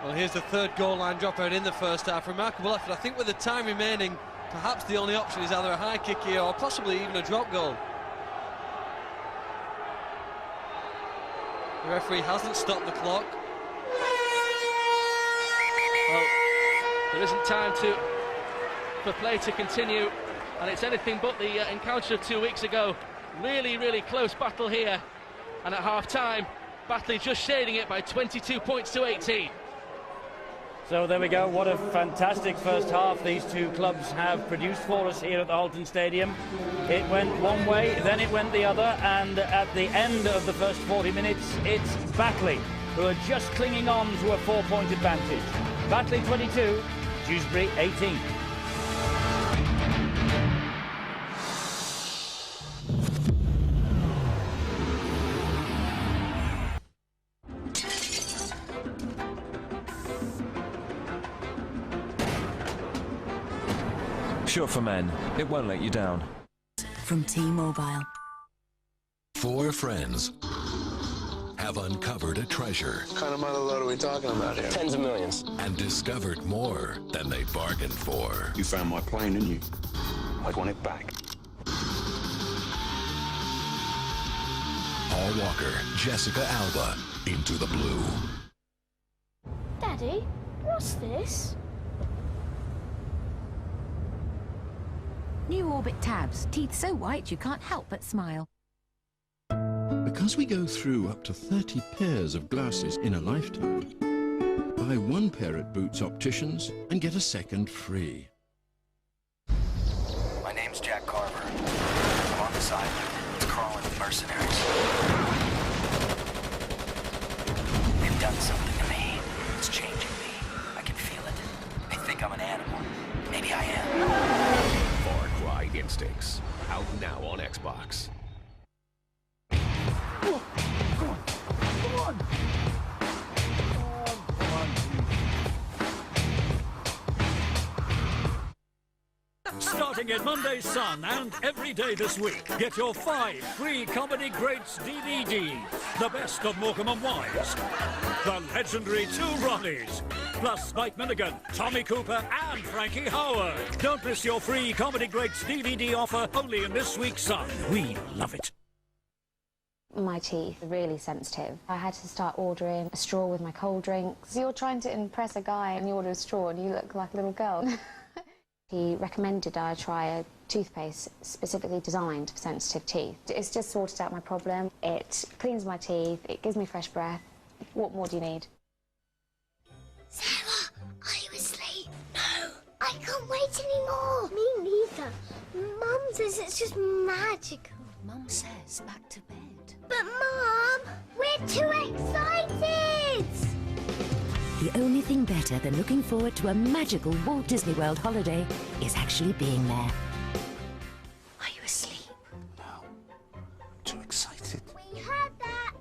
Well, here's the 3rd goal line dropout in the first half. Remarkable effort. I think with the time remaining, perhaps the only option is either a high kick here or possibly even a drop goal. The referee hasn't stopped the clock. Well, there isn't time for play to continue, and it's anything but the encounter of 2 weeks ago. Really, really close battle here. And at half-time, Batley just shading it by 22 points to 18. So there we go. What a fantastic first half these two clubs have produced for us here at the Halton Stadium. It went one way, then it went the other, and at the end of the first 40 minutes, it's Batley who are just clinging on to a 4-point advantage. Batley 22, Dewsbury 18. Sure for men, it won't let you down. From T-Mobile. 4 friends have uncovered a treasure. What kind of money load are we talking about here? Tens of millions. And discovered more than they bargained for. You found my plane, didn't you? I'd want it back. Paul Walker, Jessica Alba, Into the Blue. Daddy, what's this? New Orbit tabs. Teeth so white you can't help but smile. Because we go through up to 30 pairs of glasses in a lifetime, buy 1 pair at Boots Opticians and get a second free. My name's Jack Carver. I'm on the side crawling with mercenaries. They've done something to me. It's changing me. I can feel it. They think I'm an animal. Maybe I am. Far Cry Instincts, out now on Xbox. Starting in Monday's Sun and every day this week, get your 5 free Comedy Greats DVDs. The best of Morecambe and Wise, the legendary 2 Ronnies, plus Mike Milligan, Tommy Cooper and Frankie Howard. Don't miss your free Comedy Greats DVD offer only in this week's Sun. We love it. My teeth are really sensitive. I had to start ordering a straw with my cold drinks. You're trying to impress a guy and you order a straw and you look like a little girl. He recommended I try a toothpaste specifically designed for sensitive teeth. It's just sorted out my problem. It cleans my teeth, it gives me fresh breath. What more do you need? Sarah, are you asleep? No, I can't wait anymore. Me neither. Mum says it's just magical. Mum says back to bed. But Mum, we're too excited! The only thing better than looking forward to a magical Walt Disney World holiday is actually being there. Are you asleep? No. Too excited. We heard that.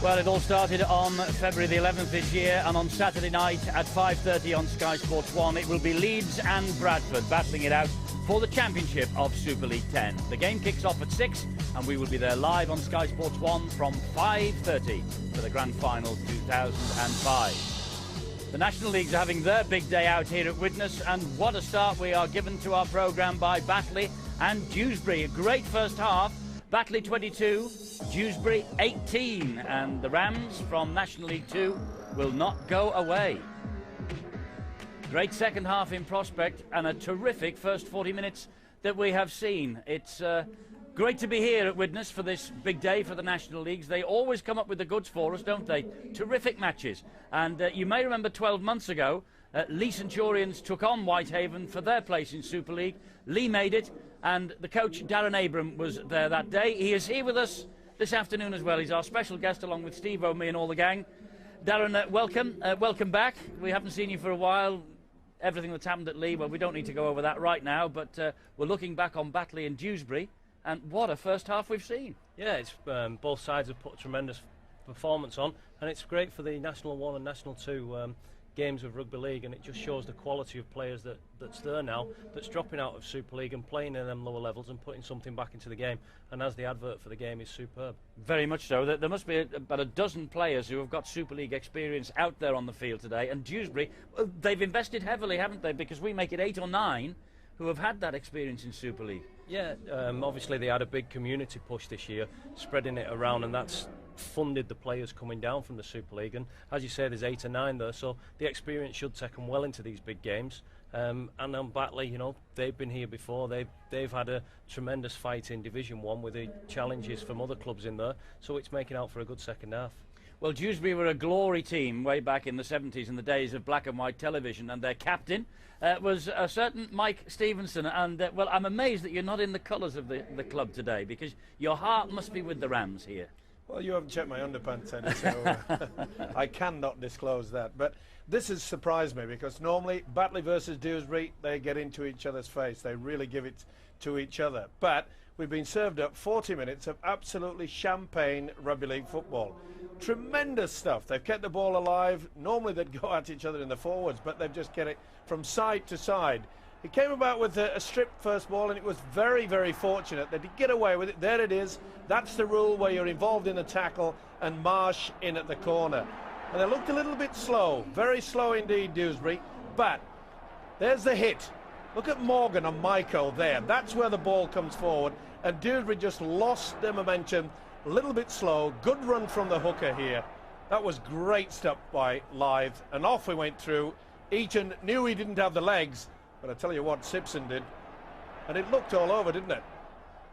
Well, it all started on February the 11th this year, and on Saturday night at 5:30 on Sky Sports 1, it will be Leeds and Bradford battling it out for the championship of Super League 10. The game kicks off at 6, and we will be there live on Sky Sports 1 from 5:30 for the Grand Final 2005. The National Leagues are having their big day out here at Widnes, and what a start we are given to our programme by Batley and Dewsbury. A great first half. Batley 22, Dewsbury 18, and the Rams from National League 2 will not go away. Great second half in prospect and a terrific first 40 minutes that we have seen. It's great to be here at Widnes for this big day for the National Leagues. They always come up with the goods for us, don't they? Terrific matches. And you may remember 12 months ago, Lee Centurions took on Whitehaven for their place in Super League. Lee made it, and the coach Darren Abram was there that day. He is here with us this afternoon as well. He's our special guest along with Steve O'Mee and all the gang. Darren, welcome back. We haven't seen you for a while. Everything that's happened at Lee, well, we don't need to go over that right now, but we're looking back on Batley and Dewsbury, and what a first half we've seen. Yeah, it's both sides have put a tremendous performance on, and it's great for the National 1 and National 2 games of rugby league, and it just shows the quality of players that's there now, that's dropping out of Super League and playing in them lower levels and putting something back into the game. And as the advert for the game is superb. Very much so. There must be about a dozen players who have got Super League experience out there on the field today, and Dewsbury, they've invested heavily, haven't they? Because we make it 8 or 9 who have had that experience in Super League. Yeah, obviously they had a big community push this year, spreading it around, and that's funded the players coming down from the Super League. And as you say, there's 8 or 9 there, so the experience should take them well into these big games. And on Batley, you know, they've been here before. They've had a tremendous fight in Division 1 with the challenges from other clubs in there, so it's making out for a good second half. Well, Dewsbury were a glory team way back in the 70s, in the days of black and white television, and their captain was a certain Mike Stevenson. And, well, I'm amazed that you're not in the colours of the club today, because your heart must be with the Rams here. Well, you haven't checked my underpants, Eddie, so I cannot disclose that. But this has surprised me, because normally Batley versus Dewsbury, they get into each other's face. They really give it to each other. But we've been served up 40 minutes of absolutely champagne rugby league football. Tremendous stuff. They've kept the ball alive. Normally they'd go at each other in the forwards, but they've just get it from side to side. It came about with a stripped first ball, and it was very, very fortunate. They did get away with it. There it is. That's the rule, where you're involved in the tackle, and Marsh in at the corner. And they looked a little bit slow, very slow indeed, Dewsbury. But there's the hit. Look at Morgan and Maiko there. That's where the ball comes forward, and Dewsbury just lost their momentum. A little bit slow. Good run from the hooker here. That was great stuff by Lythe, and off we went through. Eaton knew he didn't have the legs, but I tell you what, Simpson did. And it looked all over, didn't it?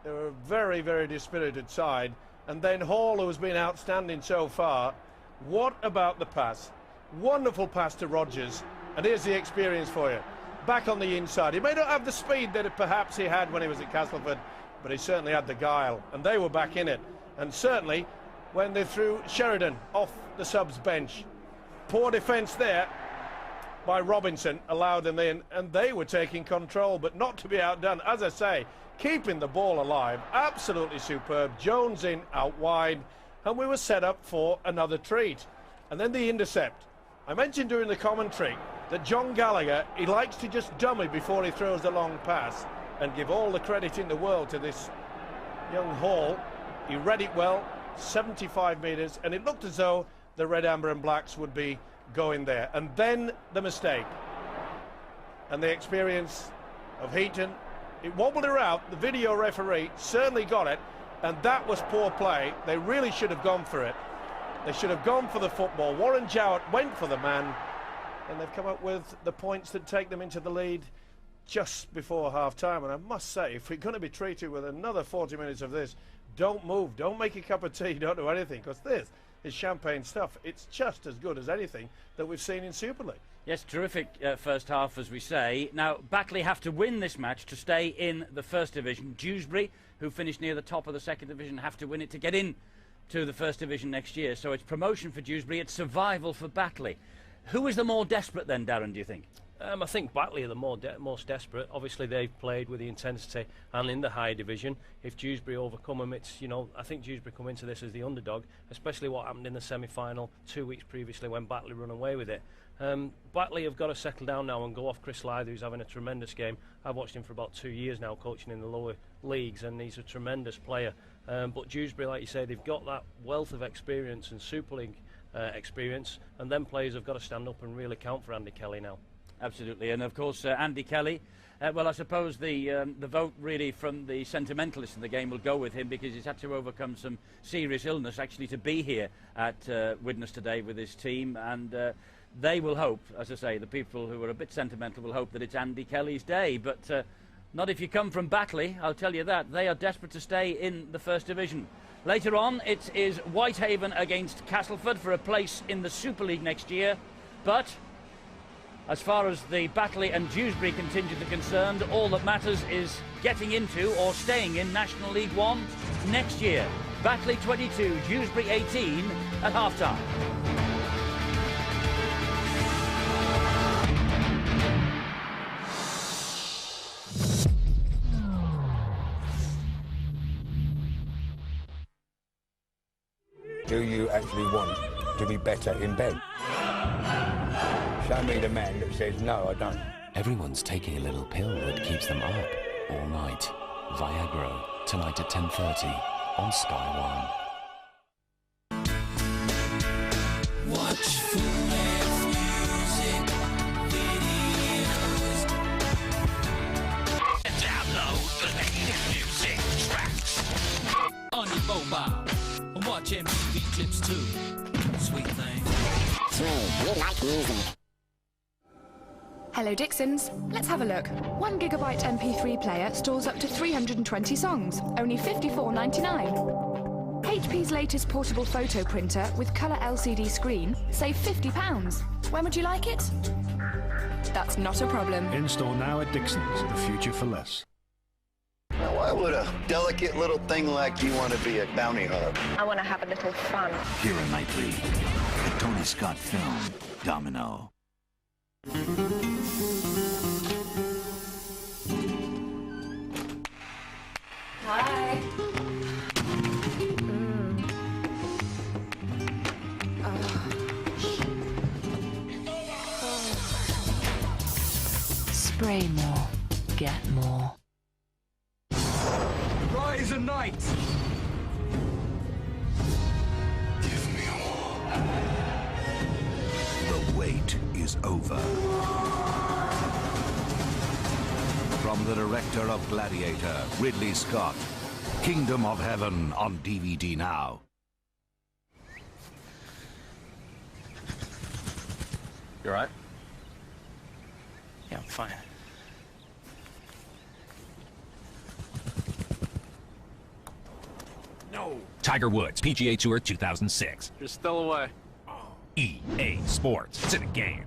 They were a very, very dispirited side. And then Hall, who has been outstanding so far. What about the pass? Wonderful pass to Rogers. And here's the experience for you. Back on the inside. He may not have the speed that perhaps he had when he was at Castleford, but he certainly had the guile. And they were back in it. And certainly when they threw Sheridan off the subs bench. Poor defence there by Robinson allowed them in, and they were taking control, but not to be outdone. As I say, keeping the ball alive, absolutely superb. Jones in out wide, and we were set up for another treat. And then the intercept. I mentioned during the commentary that John Gallagher, he likes to just dummy before he throws the long pass, and give all the credit in the world to this young Hall. He read it well, 75 metres, and it looked as though the red, amber and blacks would be going there. And then the mistake and the experience of Heaton. It wobbled her out. The video referee certainly got it, and that was poor play. They really should have gone for it. They should have gone for the football. Warren Jowett went for the man, and they've come up with the points that take them into the lead just before half-time. And I must say, if we're going to be treated with another 40 minutes of this, don't move, don't make a cup of tea, don't do anything, because this is champagne stuff. It's just as good as anything that we've seen in Super League. Yes, terrific first half, as we say. Now, Batley have to win this match to stay in the First Division. Dewsbury, who finished near the top of the Second Division, have to win it to get in to the First Division next year. So it's promotion for Dewsbury, it's survival for Batley. Who is the more desperate then, Darren, do you think? I think Batley are the most desperate. Obviously, they've played with the intensity and in the higher division. If Dewsbury overcome them, it's, you know, I think Dewsbury come into this as the underdog, especially what happened in the semi-final 2 weeks previously when Batley run away with it. Batley have got to settle down now and go off Chris Lythe, who's having a tremendous game. I've watched him for about 2 years now, coaching in the lower leagues, and he's a tremendous player. But Dewsbury, like you say, they've got that wealth of experience and Super League experience, and then players have got to stand up and really count for Andy Kelly now. Absolutely, and of course Andy Kelly, well, I suppose the vote really from the sentimentalists in the game will go with him, because he's had to overcome some serious illness actually to be here at Widnes today with his team, and they will hope, as I say, the people who are a bit sentimental will hope that it's Andy Kelly's day, but not if you come from Batley, I'll tell you that. They are desperate to stay in the First Division. Later on, it is Whitehaven against Castleford for a place in the Super League next year, but as far as the Batley and Dewsbury contingent are concerned, all that matters is getting into or staying in National League 1 next year. Batley 22, Dewsbury 18 at half-time. Do you actually want to be better in bed? Show me the man that says, no, I don't. Everyone's taking a little pill that keeps them up all night. Viagra, tonight at 10:30 on Sky 1. Watch Fullness Music videos. And download the latest music tracks on your mobile. And watch MTV clips too. Sweet thing. So, you like music. Hello Dixons, let's have a look. 1 gigabyte MP3 player stores up to 320 songs, only $54.99. HP's latest portable photo printer with colour LCD screen, save £50. When would you like it? That's not a problem. In-store now at Dixons, the future for less. Now, why would a delicate little thing like you want to be a bounty hunter? I want to have a little fun. Keira Knightley, the Tony Scott film, Domino. Hi. Spray more, get more. Rise and night! Give me all. The wait is over. From the director of Gladiator, Ridley Scott, Kingdom of Heaven on DVD now. You alright? Yeah, I'm fine. No. Tiger Woods, PGA Tour 2006. You're still away. EA Sports. It's in a game.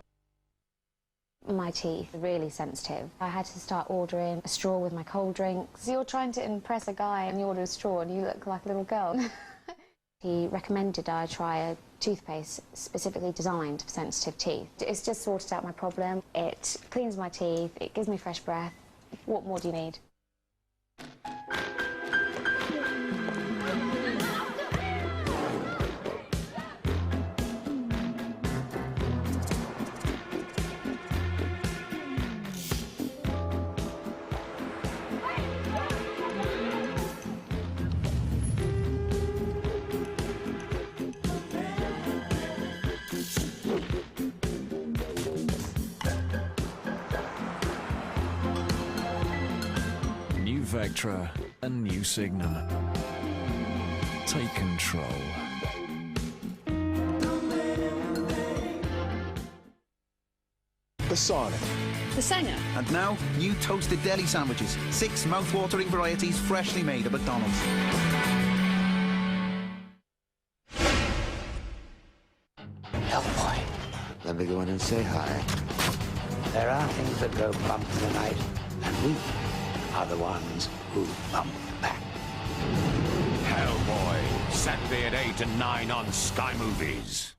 My teeth are really sensitive. I had to start ordering a straw with my cold drinks. You're trying to impress a guy and you order a straw and you look like a little girl. He recommended I try a toothpaste specifically designed for sensitive teeth. It's just sorted out my problem. It cleans my teeth, it gives me fresh breath. What more do you need? Vectra, a new Signum. Take control. The Sonic. The Sanger. And now, new toasted deli sandwiches. 6 mouth-watering varieties freshly made at McDonald's. Hellboy. Let me go in and say hi. There are things that go bump in the night, and we are the ones who bump back. Hellboy, Saturday at 8 and 9 on Sky Movies.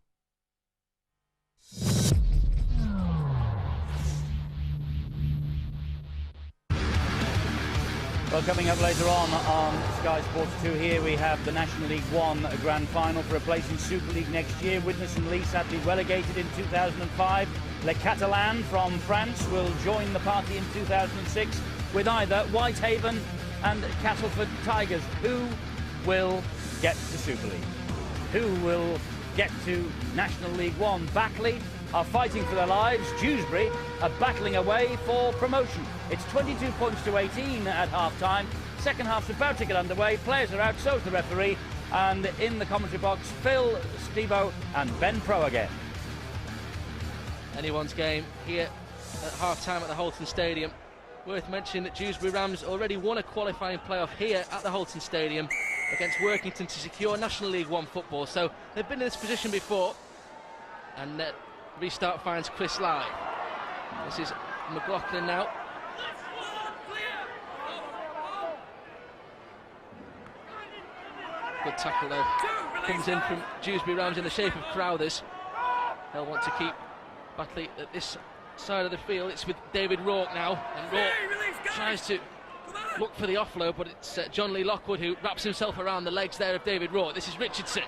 Well, coming up later on Sky Sports 2 here, we have the National League 1 Grand Final for a place in Super League next year. Widnes and Lee sadly relegated in 2005. Le Catalan from France will join the party in 2006 with either Whitehaven and Castleford Tigers. Who will get to Super League? Who will get to National League 1? Batley are fighting for their lives. Dewsbury are battling away for promotion. It's 22 points to 18 at half-time. Second half's about to get underway. Players are out, so's the referee. And in the commentary box, Phil, Stevo and Ben Pro again. Anyone's game here at half-time at the Holton Stadium. Worth mentioning that Dewsbury Rams already won a qualifying playoff here at the Holton Stadium against Workington to secure National League 1 football. So they've been in this position before. And restart finds Chris Lai. This is McLaughlin now. Good tackle though. Comes in from Dewsbury Rams in the shape of Crowthers. They'll want to keep Batley at this side of the field. It's with David Rourke now, and Rourke tries to look for the offload, but it's John Lee Lockwood who wraps himself around the legs there of David Rourke. This is Richardson,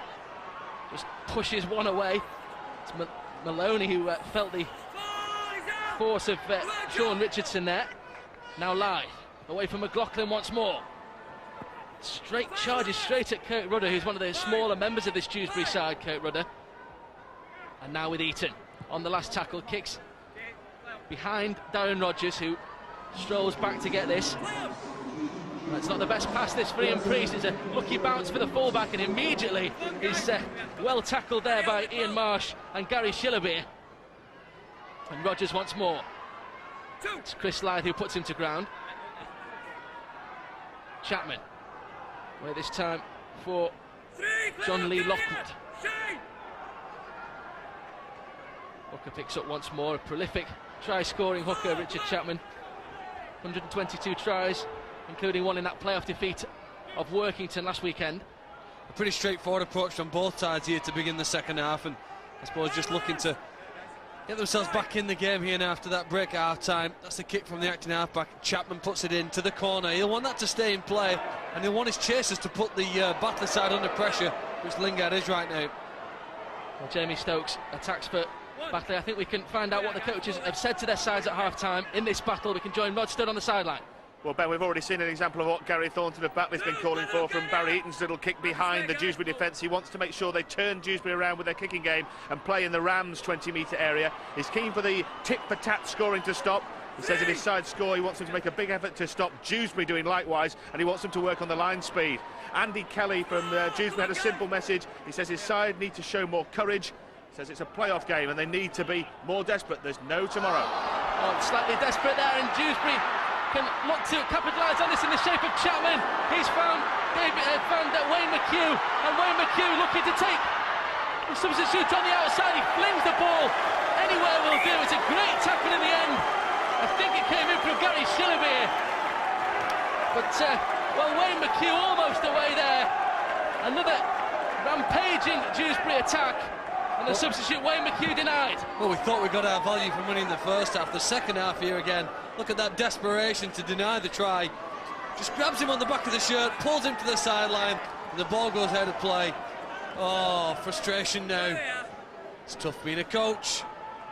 just pushes one away. It's Maloney who felt the force of Sean Richardson there. Now Lythe, away from McLaughlin once more. Straight charges straight at Kurt Rudder, who's one of the smaller members of this Dewsbury side, Kurt Rudder. And now with Eaton on the last tackle, kicks behind Darren Rogers, who strolls back to get this. It's not the best pass this for Ian Priest. It's a lucky bounce for the fullback, and immediately he's well tackled there by Ian Marsh and Gary Shillabeer. And Rogers once more. It's Chris Lythe who puts him to ground. Chapman, where this time for John Lee Lockwood. Hooker picks up once more, a prolific try-scoring hooker, Richard Chapman. 122 tries, including one in that playoff defeat of Workington last weekend. A pretty straightforward approach from both sides here to begin the second half, and I suppose just looking to get themselves back in the game here now after that break at half-time. That's the kick from the acting halfback. Chapman puts it into the corner. He'll want that to stay in play, and he'll want his chasers to put the Batley side under pressure, which Lingard is right now. Well, Jamie Stokes attacks for Batley. I think we can find out what the coaches have said to their sides at half-time in this battle. We can join Rod Studd on the sideline. Well, Ben, we've already seen an example of what Gary Thornton of Batley's been calling for from Barry Eaton's little kick behind the Dewsbury defence. He wants to make sure they turn Dewsbury around with their kicking game and play in the Rams' 20-metre area. He's keen for the tit-for-tat scoring to stop. He says if his side score, he wants them to make a big effort to stop Dewsbury doing likewise, and he wants them to work on the line speed. Andy Kelly from Dewsbury had a simple message. He says his side need to show more courage. He says it's a playoff game and they need to be more desperate. There's no tomorrow. Oh, slightly desperate there, and Dewsbury can look to capitalise on this in the shape of Chapman. He's found Wayne McHugh, and Wayne McHugh looking to take the substitute on the outside. He flings the ball anywhere will do. It's a great tackle in the end. I think it came in from Gary Shillabeer, but well, Wayne McHugh almost away there. Another rampaging Dewsbury attack, and the substitute Wayne McHugh denied. Well, we thought we got our value for money in the first half. The second half here again, look at that desperation to deny the try. Just grabs him on the back of the shirt, pulls him to the sideline, and the ball goes out of play. Oh, frustration now. It's tough being a coach.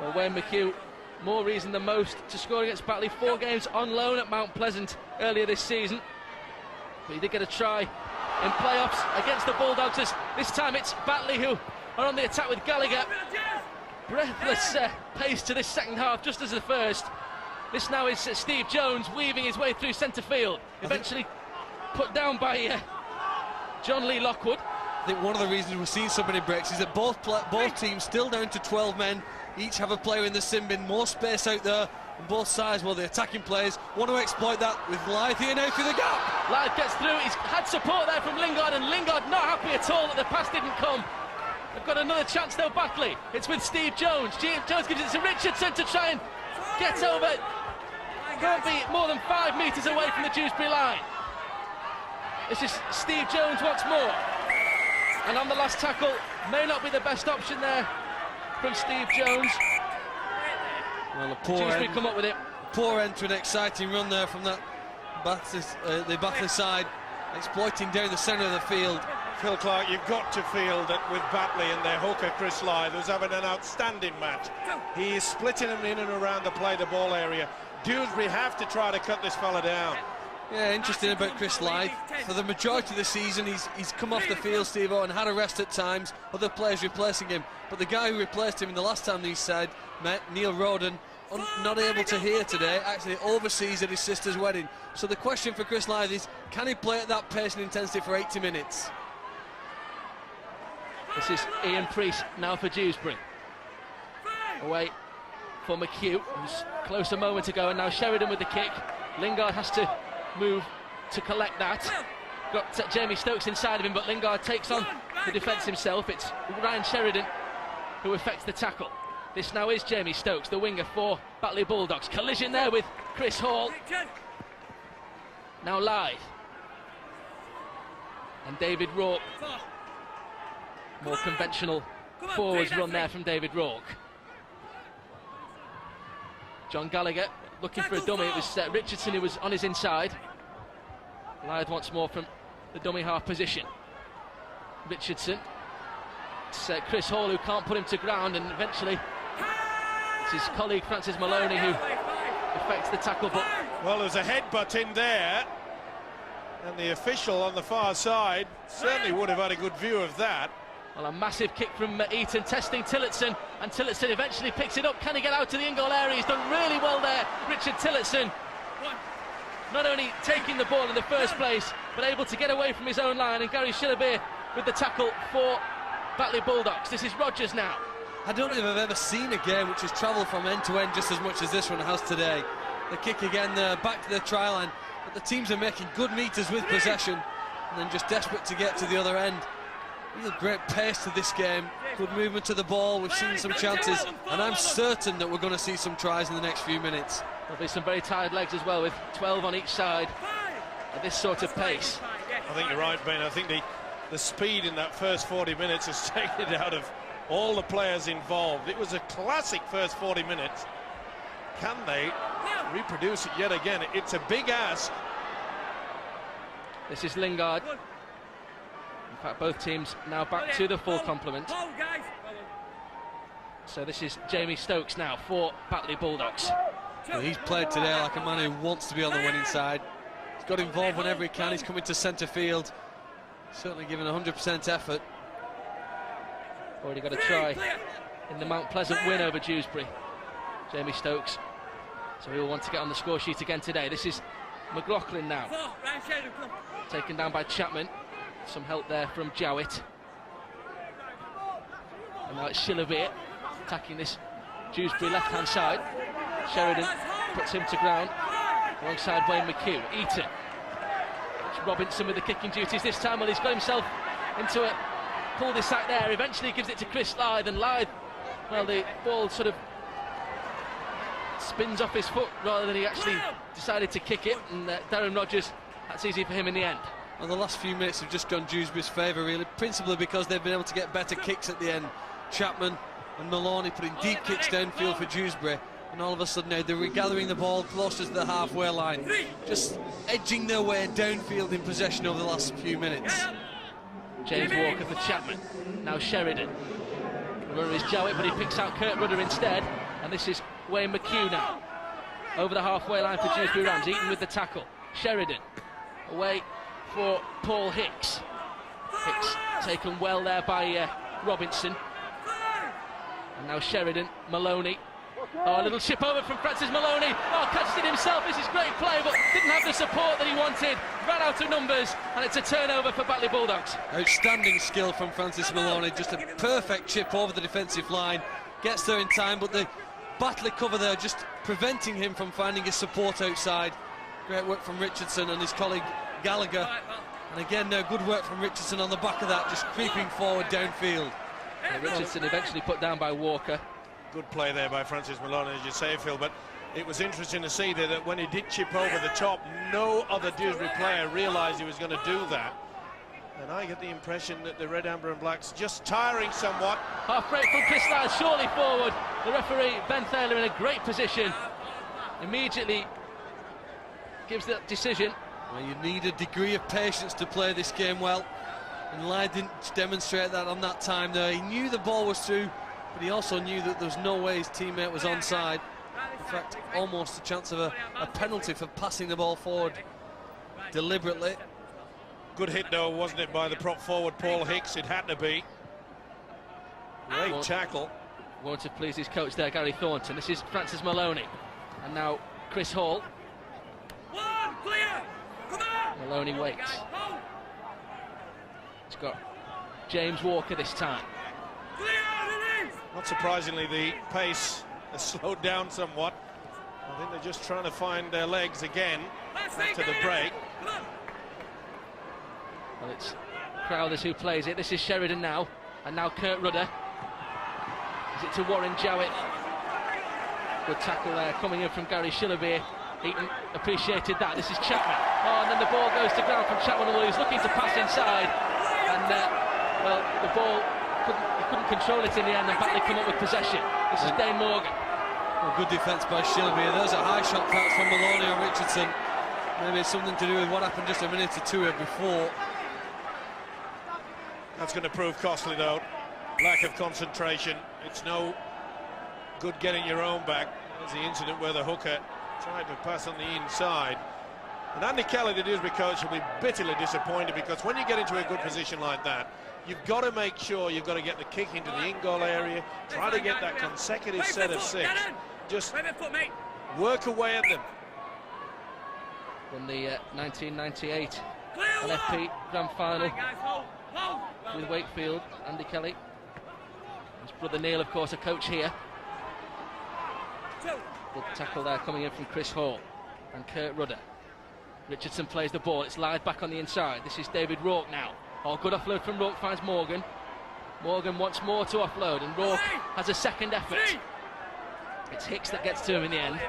Well, Wayne McHugh, more reason than most to score against Batley. 4 games on loan at Mount Pleasant earlier this season, but he did get a try in playoffs against the Bulldogs. This time it's Batley who are on the attack with Gallagher. Breathless pace to this second half, just as the first. This now is Steve Jones weaving his way through centre field, eventually put down by John Lee Lockwood. I think one of the reasons we're seeing so many breaks is that both teams still down to 12 men, each have a player in the sin bin, more space out there on both sides. Well, the attacking players want to exploit that with Lythe here now through the gap. Lythe gets through, he's had support there from Lingard, and Lingard not happy at all that the pass didn't come. They've got another chance though, Batley. It's with Steve Jones. Jones gives it to Richardson to try and get over. Can't be more than 5 metres away from the Dewsbury line. This is Steve Jones once more. And on the last tackle, may not be the best option there from Steve Jones. Well, Dewsbury come up with it. Poor end to an exciting run there from that the Batley side, exploiting down the centre of the field. Phil Clark, you've got to feel that with Batley and their hooker Chris Lythe, who's having an outstanding match. He is splitting them in and around the play the ball area. Dewsbury have to try to cut this fella down. Yeah, interesting about Chris Lythe. For the majority of the season, he's come off the field, Steve-O, and had a rest at times. Other players replacing him. But the guy who replaced him in the last time he said, Neil Roden, not able to hear today, actually overseas at his sister's wedding. So the question for Chris Lythe is, can he play at that pace and intensity for 80 minutes? This is Ian Priest now for Dewsbury. Away for McHugh, who's close a moment ago, and now Sheridan with the kick. Lingard has to move to collect that. Got Jamie Stokes inside of him, but Lingard takes on the defence himself. It's Ryan Sheridan who effects the tackle. This now is Jamie Stokes, the winger for Batley Bulldogs. Collision there with Chris Hall. Now Lythe. And David Rourke. More conventional forwards run there from David Rourke. John Gallagher looking for a dummy. It was Richardson who was on his inside. Lythe once more from the dummy half position. Richardson. It's Chris Hall who can't put him to ground, and eventually It's his colleague Francis Maloney who effects the tackle, but... Well, there's a headbutt in there, and the official on the far side certainly would have had a good view of that. Well, a massive kick from Eaton, testing Tillotson, and Tillotson eventually picks it up. Can he get out to the in-goal area? He's done really well there, Richard Tillotson. Not only taking the ball in the first place, but able to get away from his own line, and Gary Shillabir with the tackle for Batley Bulldogs. This is Rogers now. I don't think I've ever seen a game which has travelled from end to end just as much as this one has today. The kick again, back to the try line, but the teams are making good meters with possession, and then just desperate to get to the other end. Real great pace to this game, good movement to the ball, we've seen some chances, and I'm certain that we're going to see some tries in the next few minutes. There'll be some very tired legs as well, with 12 on each side at this sort of pace. I think you're right, Ben. I think the speed in that first 40 minutes has taken it out of all the players involved. It was a classic first 40 minutes. Can they reproduce it yet again? It's a big ask. This is Lingard. In fact, both teams now back to the full complement. So this is Jamie Stokes now for Batley Bulldogs. Well, he's played today like a man who wants to be on the winning side. He's got involved whenever he can. He's coming to centre field, certainly giving 100% effort. Already got a try in the Mount Pleasant win over Dewsbury, Jamie Stokes. So he'll want to get on the score sheet again today. This is McLaughlin now, taken down by Chapman. Some help there from Jowett. And now it's Shillabir attacking this Dewsbury left-hand side. Sheridan puts him to ground alongside Wayne McHugh. Eaton. It's Robinson with the kicking duties this time. Well, he's got himself into a cul-de-sac there. Eventually gives it to Chris Lythe, and Lythe, well, the ball sort of spins off his foot rather than he actually decided to kick it, and Darren Rogers, that's easy for him in the end. Well, the last few minutes have just gone Dewsbury's favour, really, principally because they've been able to get better kicks at the end. Chapman and Maloney putting deep kicks downfield for Dewsbury, and all of a sudden now they're regathering the ball closer to the halfway line, just edging their way downfield in possession over the last few minutes. James Walker for Chapman, now Sheridan. The runner is Jowett, but he picks out Kurt Rudder instead, and this is Wayne McHugh now. Over the halfway line for Dewsbury Rams, Eaton with the tackle. Sheridan away for Paul Hicks. Hicks taken well there by Robinson. And now Sheridan, Maloney. Oh, a little chip over from Francis Maloney. Oh, catches it himself. This is great play, but didn't have the support that he wanted. Ran out of numbers, and it's a turnover for Batley Bulldogs. Outstanding skill from Francis Maloney. Just a perfect chip over the defensive line. Gets there in time, but the Batley cover there just preventing him from finding his support outside. Great work from Richardson and his colleague Gallagher. And again, good work from Richardson on the back of that, just creeping forward downfield. Richardson eventually put down by Walker. Good play there by Francis Maloney, as you say, Phil, but it was interesting to see that when he did chip over the top, no other Dewsbury player realised he was going to do that. And I get the impression that the Red, Amber and Blacks just tiring somewhat. Half break from Chris Lythe, surely forward. The referee, Ben Thaler, in a great position. Immediately gives the decision. Well, you need a degree of patience to play this game well, and Lythe didn't demonstrate that on that time there. He knew the ball was through, but he also knew that there was no way his teammate was onside. In fact, almost a chance of a penalty for passing the ball forward deliberately. Good hit though, wasn't it, by the prop forward Paul Hicks? It had to be. Great tackle. Wanted to please his coach there, Gary Thornton. This is Francis Maloney, and now Chris Hall. Maloney waits. He's got James Walker this time. Not surprisingly, the pace has slowed down somewhat. I think they're just trying to find their legs again after the break. Well, it's Crowthers who plays it. This is Sheridan now, and now Kurt Rudder. Is it to Warren Jowett? Good tackle there, coming in from Gary Shillabir. Eaton appreciated that. This is Chapman. Oh, and then the ball goes to ground from Chapman, although he's looking to pass inside. And, well, the ball, he couldn't control it in the end, and Batley come up with possession. This is Dane Morgan. Well, good defence by Shillabir. There's a high shot perhaps from Maloney and Richardson. Maybe it's something to do with what happened just a minute or two before. That's going to prove costly, though. Lack of concentration. It's no good getting your own back. There's the incident where the hooker tried to pass on the inside. And Andy Kelly, the Dewsbury coach, will be bitterly disappointed, because when you get into a good position like that, you've got to make sure you've got to get the kick into the in-goal area, try to get that consecutive set of 6. Just work away at them. From the 1998 LFP Grand Final with Wakefield, Andy Kelly. His brother Neil, of course, a coach here. Good tackle there coming in from Chris Hall and Kurt Rudder. Richardson plays the ball, it's live back on the inside. This is David Rourke now. Oh, good offload from Rourke, finds Morgan. Morgan wants more to offload, and Rourke has a second effort. It's Hicks that gets to him in the end.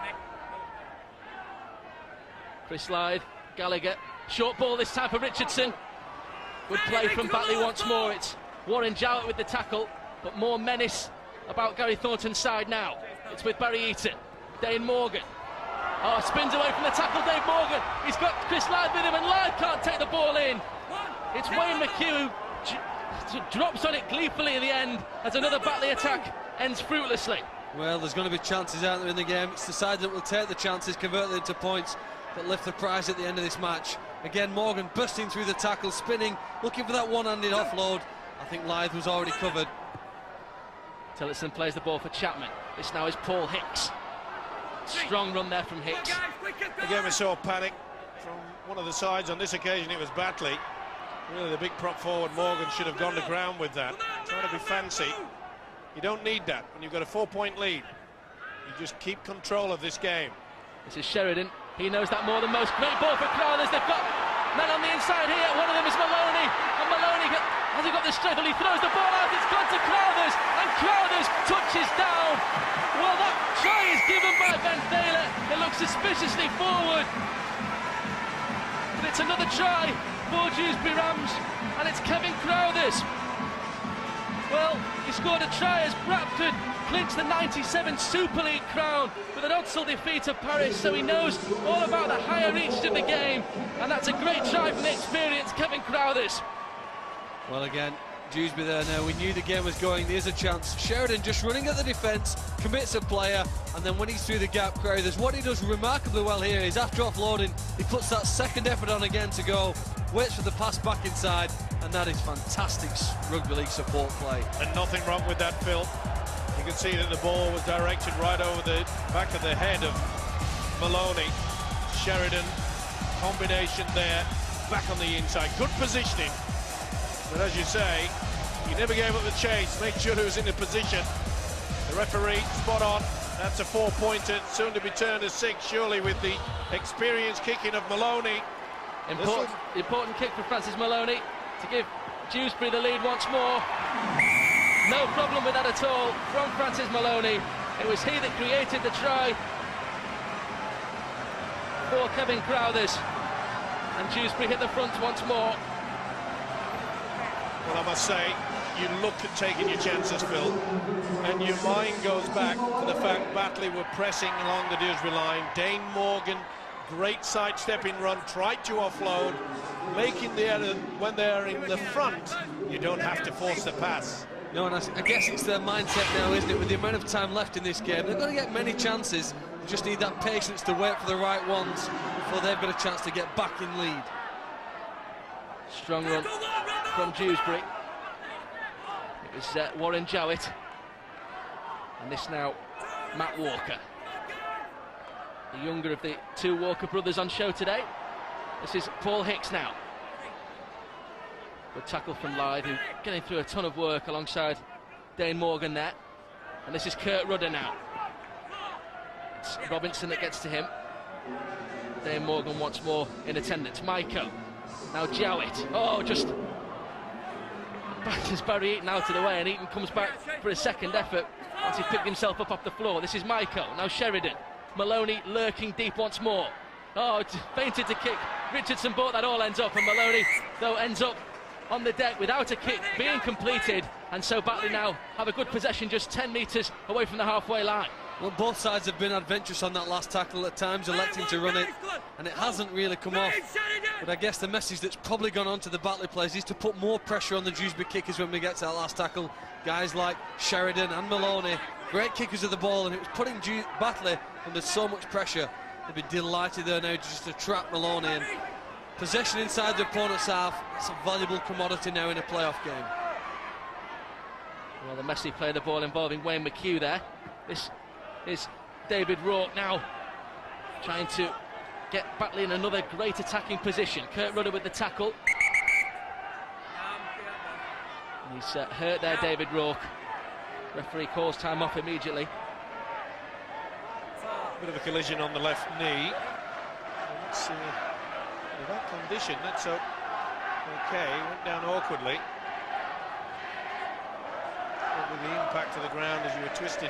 Chris Lyde, Gallagher, short ball this time for Richardson. Good play from Batley once more. It's Warren Jowett with the tackle, but more menace about Gary Thornton's side now. It's with Barry Eaton, Dane Morgan. Oh, spins away from the tackle, Dave Morgan. He's got Chris Lyde with him, and Lyde can't take the ball in. It's Wayne McHugh who drops on it gleefully in the end as another Batley attack ends fruitlessly. Well, there's going to be chances out there in the game. It's the side that will take the chances, convert them into points, that lift the prize at the end of this match. Again, Morgan busting through the tackle, spinning, looking for that one-handed offload. I think Lythe was already covered. Tillotson plays the ball for Chapman. This now is Paul Hicks. Strong run there from Hicks. Again, we saw panic from one of the sides. On this occasion, it was Batley. Really, the big prop forward, Morgan, should have gone to ground with that. Trying to be fancy. You don't need that when you've got a 4-point lead. You just keep control of this game. This is Sheridan. He knows that more than most. Great ball for Crowthers. They've got men on the inside here. One of them is Maloney. And Maloney, has he got the strength? Well, he throws the ball out. It's gone to Crowthers. And Crowthers touches down. Well, that try is given by Ben Thaler. It looks suspiciously forward. But it's another try for Dewsbury Rams. And it's Kevin Crowthers. Well, he scored a try as Bradford clinched the 97 Super League crown with an Odsal defeat of Paris, so he knows all about the higher reaches of the game, and that's a great try from the experienced Kevin Crowthers. Well, again, Dewsbury there now. We knew the game was going. There's a chance. Sheridan just running at the defence, commits a player, and then when he's through the gap, Crowthers, what he does remarkably well here is after offloading, he puts that second effort on again to go, waits for the pass back inside, and that is fantastic rugby league support play. And nothing wrong with that, Phil. You can see that the ball was directed right over the back of the head of Maloney. Sheridan, combination there, back on the inside. Good positioning. But as you say, he never gave up the chase, made sure he was in the position. The referee, spot on. That's a 4-pointer, soon to be turned to 6, surely, with the experienced kicking of Maloney. Important kick for Francis Maloney to give Dewsbury the lead once more. No problem with that at all from Francis Maloney. It was he that created the try for Kevin Crowthers. And Dewsbury hit the front once more. Well, I must say, you look at taking your chances, Phil, and your mind goes back to the fact Batley were pressing along the Dewsbury line. Dane Morgan, great sidestepping run, tried to offload, making the error when they're in the front. You don't have to force the pass. No, and I guess it's their mindset now, isn't it? With the amount of time left in this game, they're going to get many chances. They just need that patience to wait for the right ones before they've got a chance to get back in lead. Strong run from Dewsbury. It was Warren Jowett. And this now, Matt Walker. The younger of the two Walker brothers on show today. This is Paul Hicks now. Good tackle from Lythe, who's getting through a ton of work alongside Dane Morgan there. And this is Kurt Rudder now. It's Robinson that gets to him. Dane Morgan once more in attendance. Maiko. Now Jowett. Oh, just batters Barry Eaton out of the way, and Eaton comes back for a second effort once he picked himself up off the floor. This is Maiko. Now Sheridan. Maloney lurking deep once more. Oh, it's feinted to kick. Richardson brought that all ends up, and Maloney, though, ends up on the deck without a kick being completed, and so Batley now have a good possession just 10 metres away from the halfway line. Well, both sides have been adventurous on that last tackle at times, electing to run it, and it hasn't really come off. But I guess the message that's probably gone on to the Batley players is to put more pressure on the Dewsbury kickers when we get to that last tackle. Guys like Sheridan and Maloney, great kickers of the ball, and it was putting Batley under so much pressure. They'd be delighted there now just to trap Maloney, and possession inside the opponent's half. It's a valuable commodity now in a playoff game. Well, the Messi played the ball involving Wayne McHugh there. This is David Rourke now trying to get Batley in another great attacking position. Kurt Rudder with the tackle. He's hurt there, David Rourke. Referee calls time off immediately. Bit of a collision on the left knee. Let's see. In that condition, that's okay. Went down awkwardly. But with the impact to the ground as you were twisting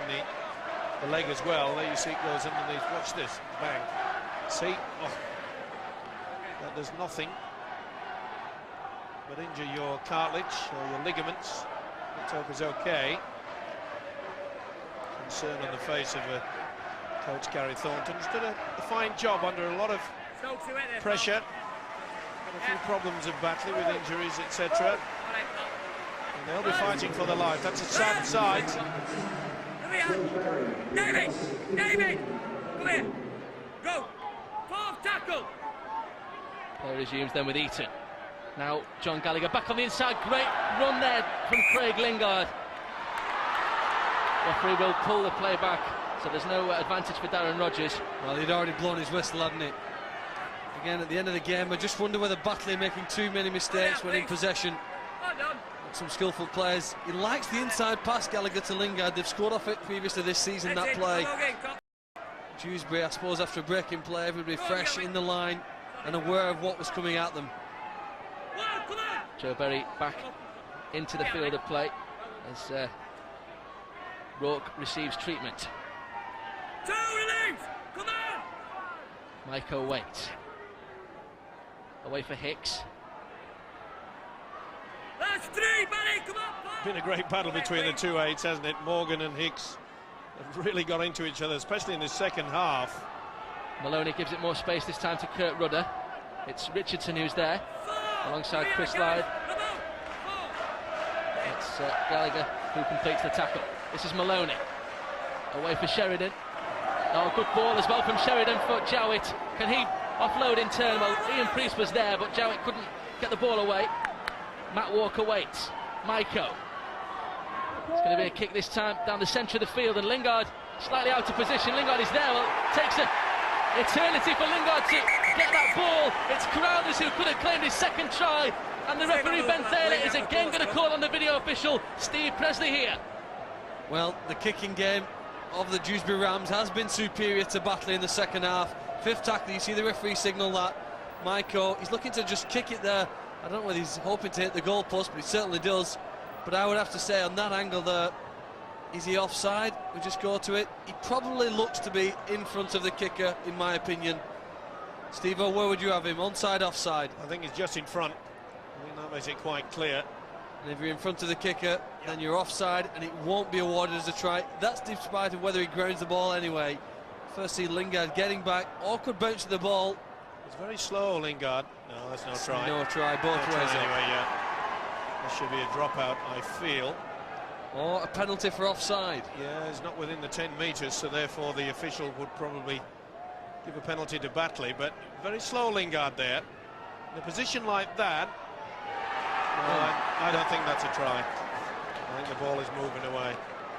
the leg as well. There you see it goes underneath. Watch this. Bang. See? Oh. That does nothing but injure your cartilage or your ligaments. Let's hope it's okay. Concern on the face of Coach Gary Thornton. He's done a fine job under a lot of pressure. Got a few problems of Batley with injuries, etc. And they'll be fighting for their life. That's a sad sight. David! Come here! Go! Fourth tackle! Play resumes then with Eaton. Now John Gallagher back on the inside. Great run there from Craig Lingard. Referee will pull the play back, so there's no advantage for Darren Rogers. Well, he'd already blown his whistle, hadn't he? Again, at the end of the game, I just wonder whether Batley are making too many mistakes when in possession. Some skillful players. He likes the inside pass, Gallagher to Lingard. They've scored off it previously this season, that play. Dewsbury, I suppose, after a break in play, everybody fresh in the line and aware of what was coming at them. Joe Berry back into the field of play as Rourke receives treatment. Two reliefs! Come on! Maiko waits. Away for Hicks. That's three, buddy! Come on! Been a great battle between the two eights, hasn't it? Morgan and Hicks have really got into each other, especially in the second half. Maloney gives it more space this time to Kurt Rudder. It's Richardson who's there, alongside Chris Lyde. It's Gallagher who completes the tackle. This is Maloney. Away for Sheridan. Oh, good ball as well from Sheridan for Jowett. Can he offload in turn? Well, Ian Priest was there, but Jowett couldn't get the ball away. Matt Walker waits. Maiko. It's going to be a kick this time down the centre of the field, and Lingard slightly out of position. Lingard is there. Well, takes an eternity for Lingard to get that ball. It's Crowthers who could have claimed his second try, and the referee Ben Thaler is again going to call on the video official Steve Presley here. Well, the kicking game of the Dewsbury Rams has been superior to Batley in the second half. Fifth tackle, you see the referee signal that. Maiko, he's looking to just kick it there. I don't know whether he's hoping to hit the goalpost, but he certainly does. But I would have to say, on that angle there, is he offside? We just go to it. He probably looks to be in front of the kicker, in my opinion. Steve-O, where would you have him? Onside, offside? I think he's just in front. I think that makes it quite clear. And if you're in front of the kicker, then you're offside, and it won't be awarded as a try. That's despite of whether he grounds the ball anyway. First see Lingard getting back. Awkward bounce to the ball. It's very slow, Lingard. No, that's no try. No try, both ways. Anyway, yeah. There should be a dropout, I feel. Or a penalty for offside. Yeah, it's not within the 10 metres, so therefore the official would probably give a penalty to Batley. But very slow, Lingard there. In a position like that, no, I don't think that's a try. I think the ball is moving away.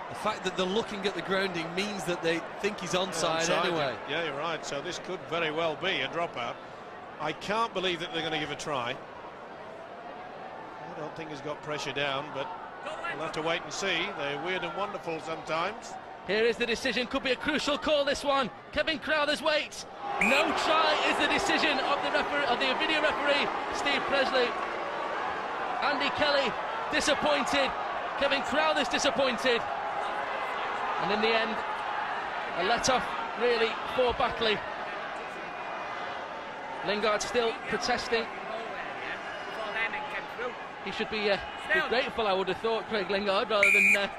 The fact that they're looking at the grounding means that they think he's onside anyway. Yeah, you're right. So this could very well be a dropout. I can't believe that they're going to give a try. I don't think he's got pressure down, but we'll have to wait and see. They're weird and wonderful sometimes. Here is the decision. Could be a crucial call, this one. Kevin Crowthers waits. No try is the decision of the video referee, Steve Presley. Andy Kelly disappointed. Kevin Crowthers disappointed. And in the end, a let-off really for Batley. Lingard still protesting. He should be be grateful, I would have thought, Craig Lingard, rather than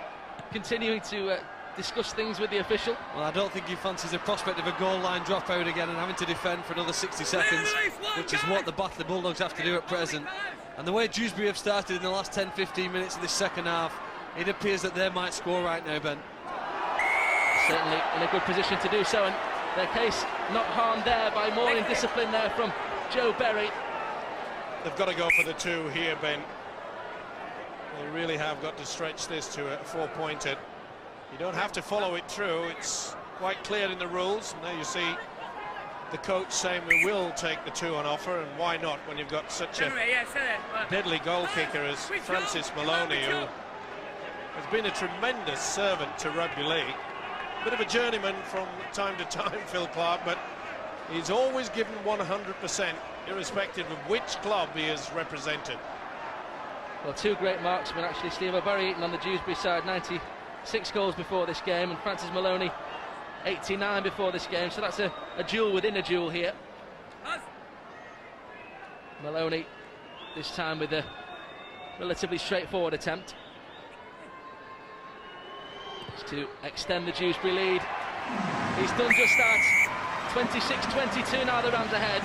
continuing to discuss things with the official. Well, I don't think he fancies the prospect of a goal line dropout again and having to defend for another 60 seconds, which is what the Batley Bulldogs have to do at present. And the way Dewsbury have started in the last 10-15 minutes of this second half, it appears that they might score right now, Ben. Certainly in a good position to do so, and their case not harmed there by more indiscipline there from Joe Berry. They've got to go for the 2 here, Ben. They really have got to stretch this to a 4-pointer. You don't have to follow it through. It's quite clear in the rules. And there you see the coach saying we will take the 2 on offer, and why not when you've got such a deadly goal kicker as Francis Maloney, who has been a tremendous servant to rugby league. Bit of a journeyman from time to time, Phil Clark, but he's always given 100%, irrespective of which club he has represented. Well, 2 great marksmen actually, Steve. Barry Eaton on the Dewsbury side, 96 goals before this game, and Francis Maloney 89 before this game, so that's a duel within a duel here. Maloney this time with a relatively straightforward attempt to extend the Dewsbury lead. He's done just that. 26-22 now, the Rams ahead.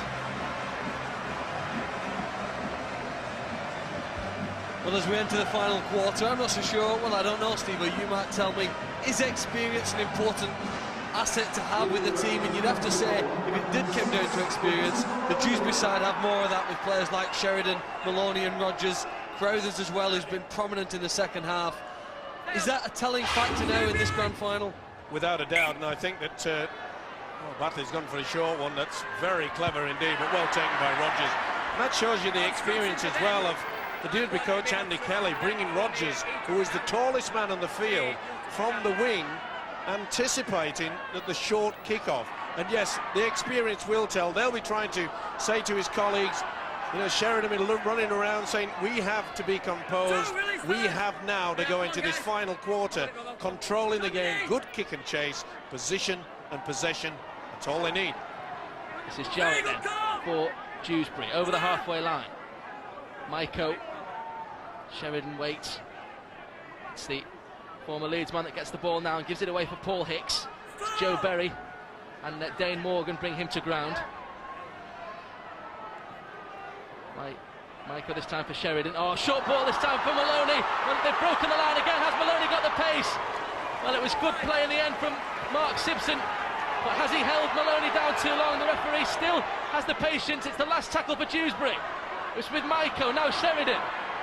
Well, as we enter the final quarter, I'm not so sure. Well, I don't know, Steve, but you might tell me, is experience an important asset to have with the team? And you'd have to say, if it did come down to experience, the Dewsbury side have more of that with players like Sheridan, Maloney and Rogers, Crowthers as well, who's been prominent in the second half. Is that a telling factor now in this grand final? Without a doubt, and I think that Batley's gone for a short one. That's very clever indeed, but well taken by Rogers. And that shows you the experience as well of the Dewsbury coach Andy Kelly, bringing Rogers, who is the tallest man on the field, from the wing, anticipating that the short kick-off. And yes, the experience will tell. They'll be trying to say to his colleagues, you know, Sheridan will be running around saying, we have to be composed. We have now to go into this final quarter, controlling the game, good kick and chase, position and possession. That's all they need. This is Jarrett then for Dewsbury, over the halfway line. Maiko, Sheridan waits. It's the former Leeds man that gets the ball now and gives it away for Paul Hicks. It's Joe Berry and Dane Morgan bring him to ground. Maiko this time for Sheridan. Oh, short ball this time for Maloney. Well, they've broken the line again. Has Maloney got the pace? Well, it was good play in the end from Mark Simpson, but has he held Maloney down too long? The referee still has the patience. It's the last tackle for Dewsbury. It's with Maiko, now Sheridan.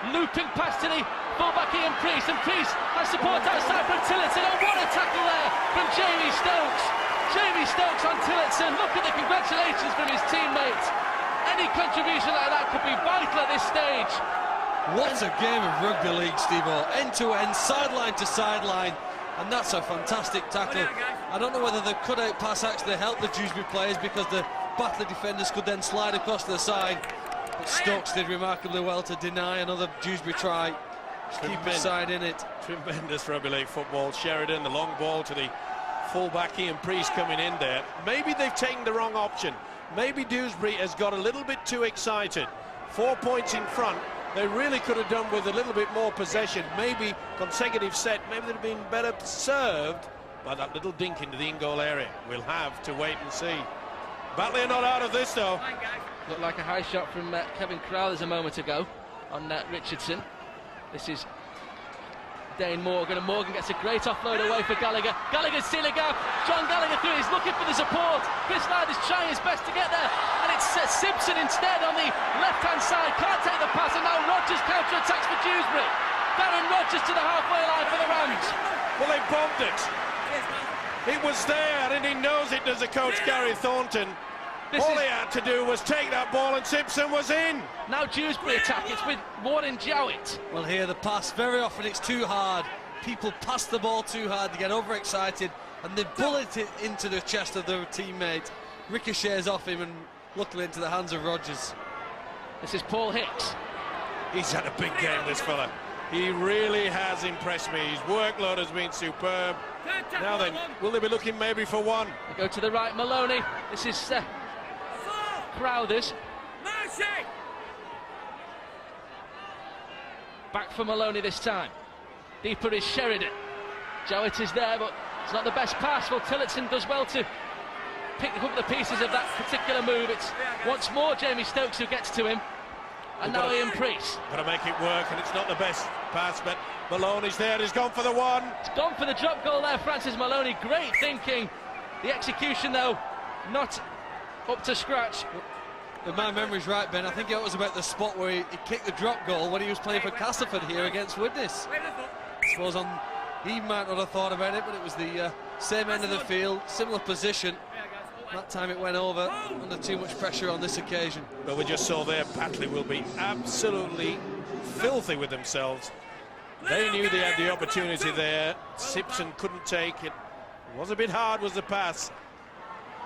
Looping past to the fullback Ian Priest, and Priest has support outside from Tillotson. Oh, what a tackle there from Jamie Stokes. Jamie Stokes on Tillotson. Look at the congratulations from his teammates. Any contribution like that could be vital at this stage. What a game of rugby league, Steve-O. End to end, sideline to sideline, and that's a fantastic tackle. I don't know whether the cut-out pass actually helped the Dewsbury players, because the Batley defenders could then slide across to the side. But Stokes did remarkably well to deny another Dewsbury try. Keep his side in it. Tremendous rugby league football. Sheridan, the long ball to the fullback Ian Priest coming in there. Maybe they've taken the wrong option. Maybe Dewsbury has got a little bit too excited. 4 points in front. They really could have done with a little bit more possession. Maybe consecutive set. Maybe they'd have been better served by that little dink into the in-goal area. We'll have to wait and see. Batley are not out of this, though. Looked like a high shot from Kevin Crowthers a moment ago on Richardson. This is Dane Morgan, and Morgan gets a great offload away for Gallagher. Gallagher's sealing gap. John Gallagher through. He's looking for the support. Chris Ladd is trying his best to get there, and it's Simpson instead on the left-hand side. Can't take the pass, and now Rogers counter-attacks for Dewsbury. Darren Rogers to the halfway line for the Rams. Well, they bombed it. It was there, and he knows it, does the coach Gary Thornton. All he had to do was take that ball, and Simpson was in. Now Dewsbury attack. It's with Warren Jowett. Well, here the pass, very often it's too hard. People pass the ball too hard, they get overexcited, and they bullet it into the chest of their teammate. Ricochets off him and luckily into the hands of Rogers. This is Paul Hicks. He's had a big game, this fella. He really has impressed me. His workload has been superb. Now then, will they be looking maybe for one? They go to the right, Maloney. This is Crowthers. Back for Maloney this time. Deeper is Sheridan. Jowett is there, but it's not the best pass. Well, Tillotson does well to pick up the pieces of that particular move. It's once more Jamie Stokes who gets to him. And now Ian Priest. Got to make it work, and it's not the best pass, but Maloney's there. He's gone for the one. It's gone for the drop goal there, Francis Maloney. Great thinking. The execution, though, not up to scratch. If my memory's right, Ben, I think it was about the spot where he kicked the drop goal when he was playing for Castleford here against Widnes. I suppose he might not have thought about it, but it was the same end of the field, similar position. That time it went over, under too much pressure on this occasion. But we just saw there, Batley will be absolutely filthy with themselves. They knew they had the opportunity there. Simpson couldn't take it. It was a bit hard, was the pass.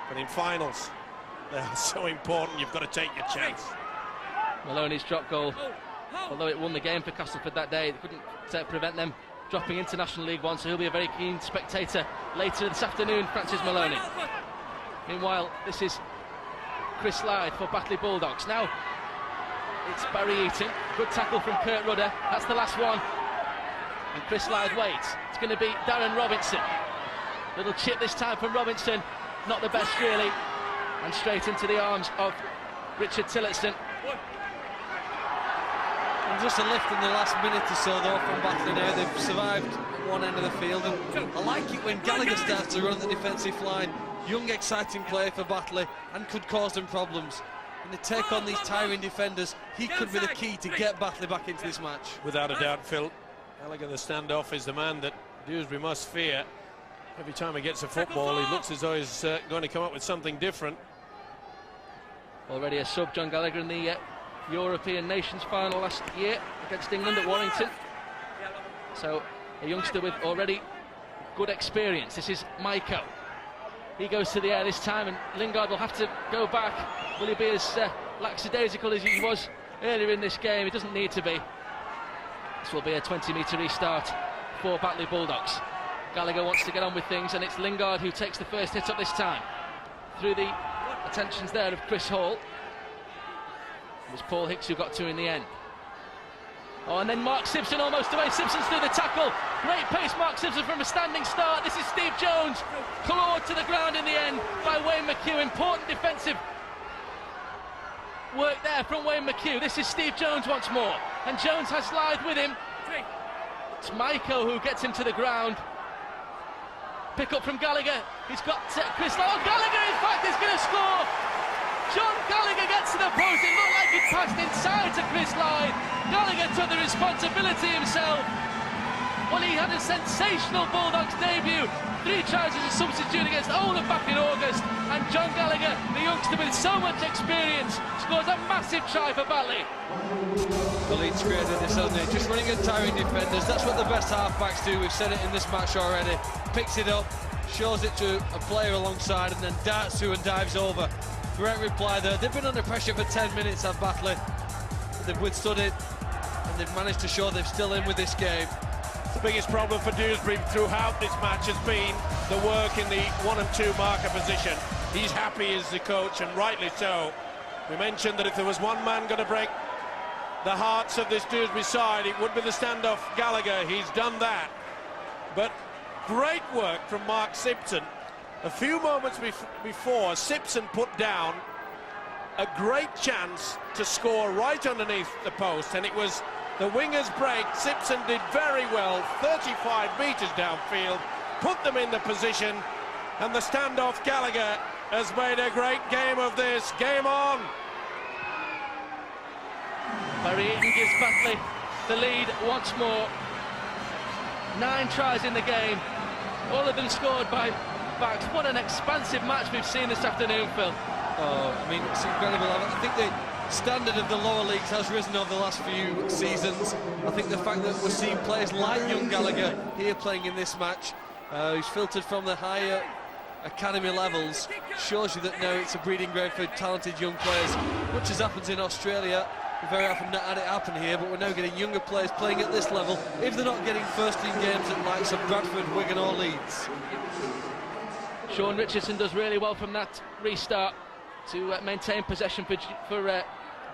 But in finals, they are so important, you've got to take your chance. Maloney's drop goal, although it won the game for Castleford that day, it couldn't prevent them dropping into National League One, so he'll be a very keen spectator later this afternoon, Francis Maloney. Meanwhile, this is Chris Lyde for Batley Bulldogs. Now, it's Barry Eaton. Good tackle from Kurt Rudder. That's the last one. And Chris Lyde waits. It's going to be Darren Robinson. Little chip this time from Robinson. Not the best, really. And straight into the arms of Richard Tillotson. And just a lift in the last minute or so, though, from Batley now. They've survived one end of the field. And I like it when Gallagher starts to run at the defensive line. Young, exciting play for Batley and could cause them problems. And they take on these tiring defenders. He could be the key to get Batley back into this match. Without a doubt, Phil. Gallagher, the standoff, is the man that Dewsbury must fear. Every time he gets a football, he looks as though he's going to come up with something different. Already a sub, John Gallagher, in the European Nations final last year against England at Warrington. So a youngster with already good experience. This is Maiko. He goes to the air this time, and Lingard will have to go back. Will he be as lackadaisical as he was earlier in this game? He doesn't need to be. This will be a 20-metre restart for Batley Bulldogs. Gallagher wants to get on with things, and it's Lingard who takes the first hit up this time. Through the attentions there of Chris Hall. It was Paul Hicks who got to in the end. Oh, and then Mark Simpson almost away. Simpson's through the tackle. Great pace, Mark Simpson, from a standing start. This is Steve Jones, clawed to the ground in the end by Wayne McHugh. Important defensive work there from Wayne McHugh. This is Steve Jones once more, and Jones has Lyde with him. It's Maiko who gets him to the ground. Pick up from Gallagher. He's got Chris Lyde. Oh, Gallagher, in fact, is going to score. John Gallagher gets to the post. It looked like it passed inside to Chris Lyde. Gallagher took the responsibility himself. Well, he had a sensational Bulldogs debut. 3 tries as a substitute against Oldham back in August. And John Gallagher, the youngster with so much experience, scores a massive try for Batley. The Leeds created this, haven't they? Just running at tiring defenders. That's what the best half-backs do. We've said it in this match already. Picks it up, shows it to a player alongside, and then darts through and dives over. Great reply there. They've been under pressure for 10 minutes at Batley. They've withstood it, and they've managed to show they're still in with this game. The biggest problem for Dewsbury throughout this match has been the work in the 1 and 2 marker position. He's happy as the coach, and rightly so. We mentioned that if there was one man going to break the hearts of this Dewsbury side, it would be the standoff Gallagher. He's done that. But great work from Mark Simpson. A few moments before, Simpson put down a great chance to score right underneath the post, and it was the winger's break. Simpson did very well, 35 metres downfield, put them in the position, and the standoff Gallagher has made a great game of this. Game on! Barry Eaton gives Batley the lead once more. 9 tries in the game, all of them scored by backs. What an expansive match we've seen this afternoon, Phil. Oh, I mean, it's incredible. I think the standard of the lower leagues has risen over the last few seasons. I think the fact that we're seeing players like young Gallagher here playing in this match, who's filtered from the higher academy levels, shows you that now it's a breeding ground for talented young players. Much as happens in Australia, we very often not had it happen here, but we're now getting younger players playing at this level, if they're not getting first-team games at likes of Bradford, Wigan or Leeds. Sean Richardson does really well from that restart to maintain possession for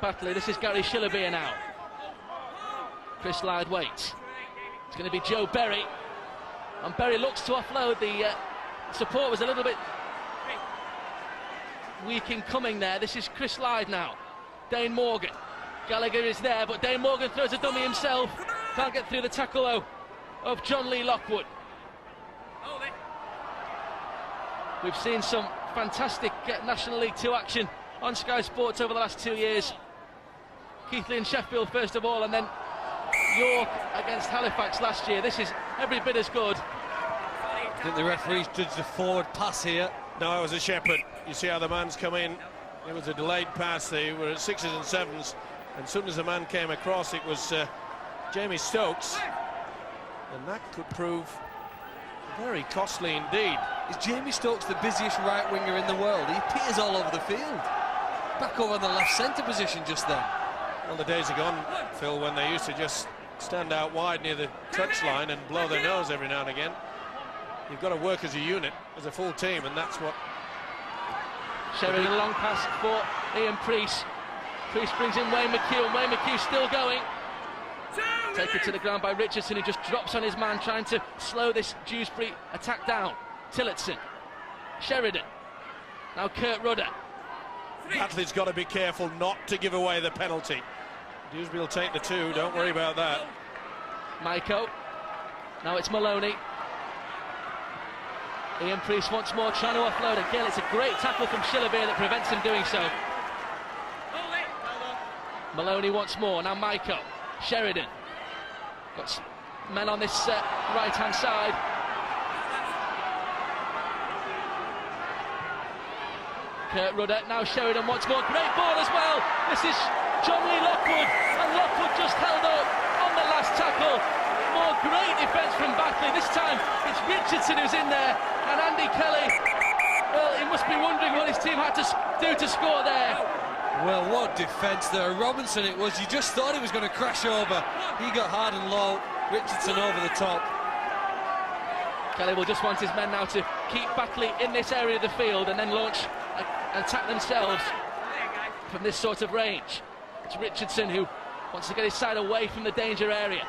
Batley. This is Gary Shillabeer now. Chris Lyde waits. It's going to be Joe Berry. And Berry looks to offload. The support was a little bit weak in coming there. This is Chris Lyde now. Dane Morgan. Gallagher is there, but Dane Morgan throws a dummy himself. Can't get through the tackle, though, of John Lee Lockwood. We've seen some fantastic National League 2 action on Sky Sports over the last 2 years. Keighley and Sheffield first of all, and then York against Halifax last year. This is every bit as good. I think the referees judged a forward pass here. No, it was a Shepherd. You see how the man's come in. It was a delayed pass. They were at 6s and 7s, and as soon as the man came across, it was Jamie Stokes, and that could prove very costly indeed. Is Jamie Stokes the busiest right winger in the world? He appears all over the field. Back over in the left centre position just then. Well, the days are gone, Phil, when they used to just stand out wide near the touchline and blow their nose every now and again. You've got to work as a unit, as a full team, and that's what... Sheridan, a long pass for Ian Priest. Priest brings in Wayne McHugh, and Wayne McHugh still going. Taken to the ground by Richardson, who just drops on his man, trying to slow this Dewsbury attack down. Tillotson, Sheridan, now Kurt Rudder. Batley's got to be careful not to give away the penalty. Dewsbury will take the 2, don't worry about that. Maiko, now it's Maloney. Ian Priest once more trying to offload again. It's a great tackle from Shillabere that prevents him doing so. Maloney once more, now Maiko. Sheridan. Got men on this right-hand side. Kurt Rudder, now Sheridan once more. Great ball as well. This is John Lee Lockwood, and Lockwood just held up on the last tackle. More great defence from Batley. This time it's Richardson who's in there, and Andy Kelly, well, he must be wondering what his team had to do to score there. Well, what defence there. Robinson it was. You just thought he was going to crash over. He got hard and low. Richardson over the top. Kelly will just want his men now to keep Batley in this area of the field and then launch and attack themselves from this sort of range. It's Richardson who wants to get his side away from the danger area.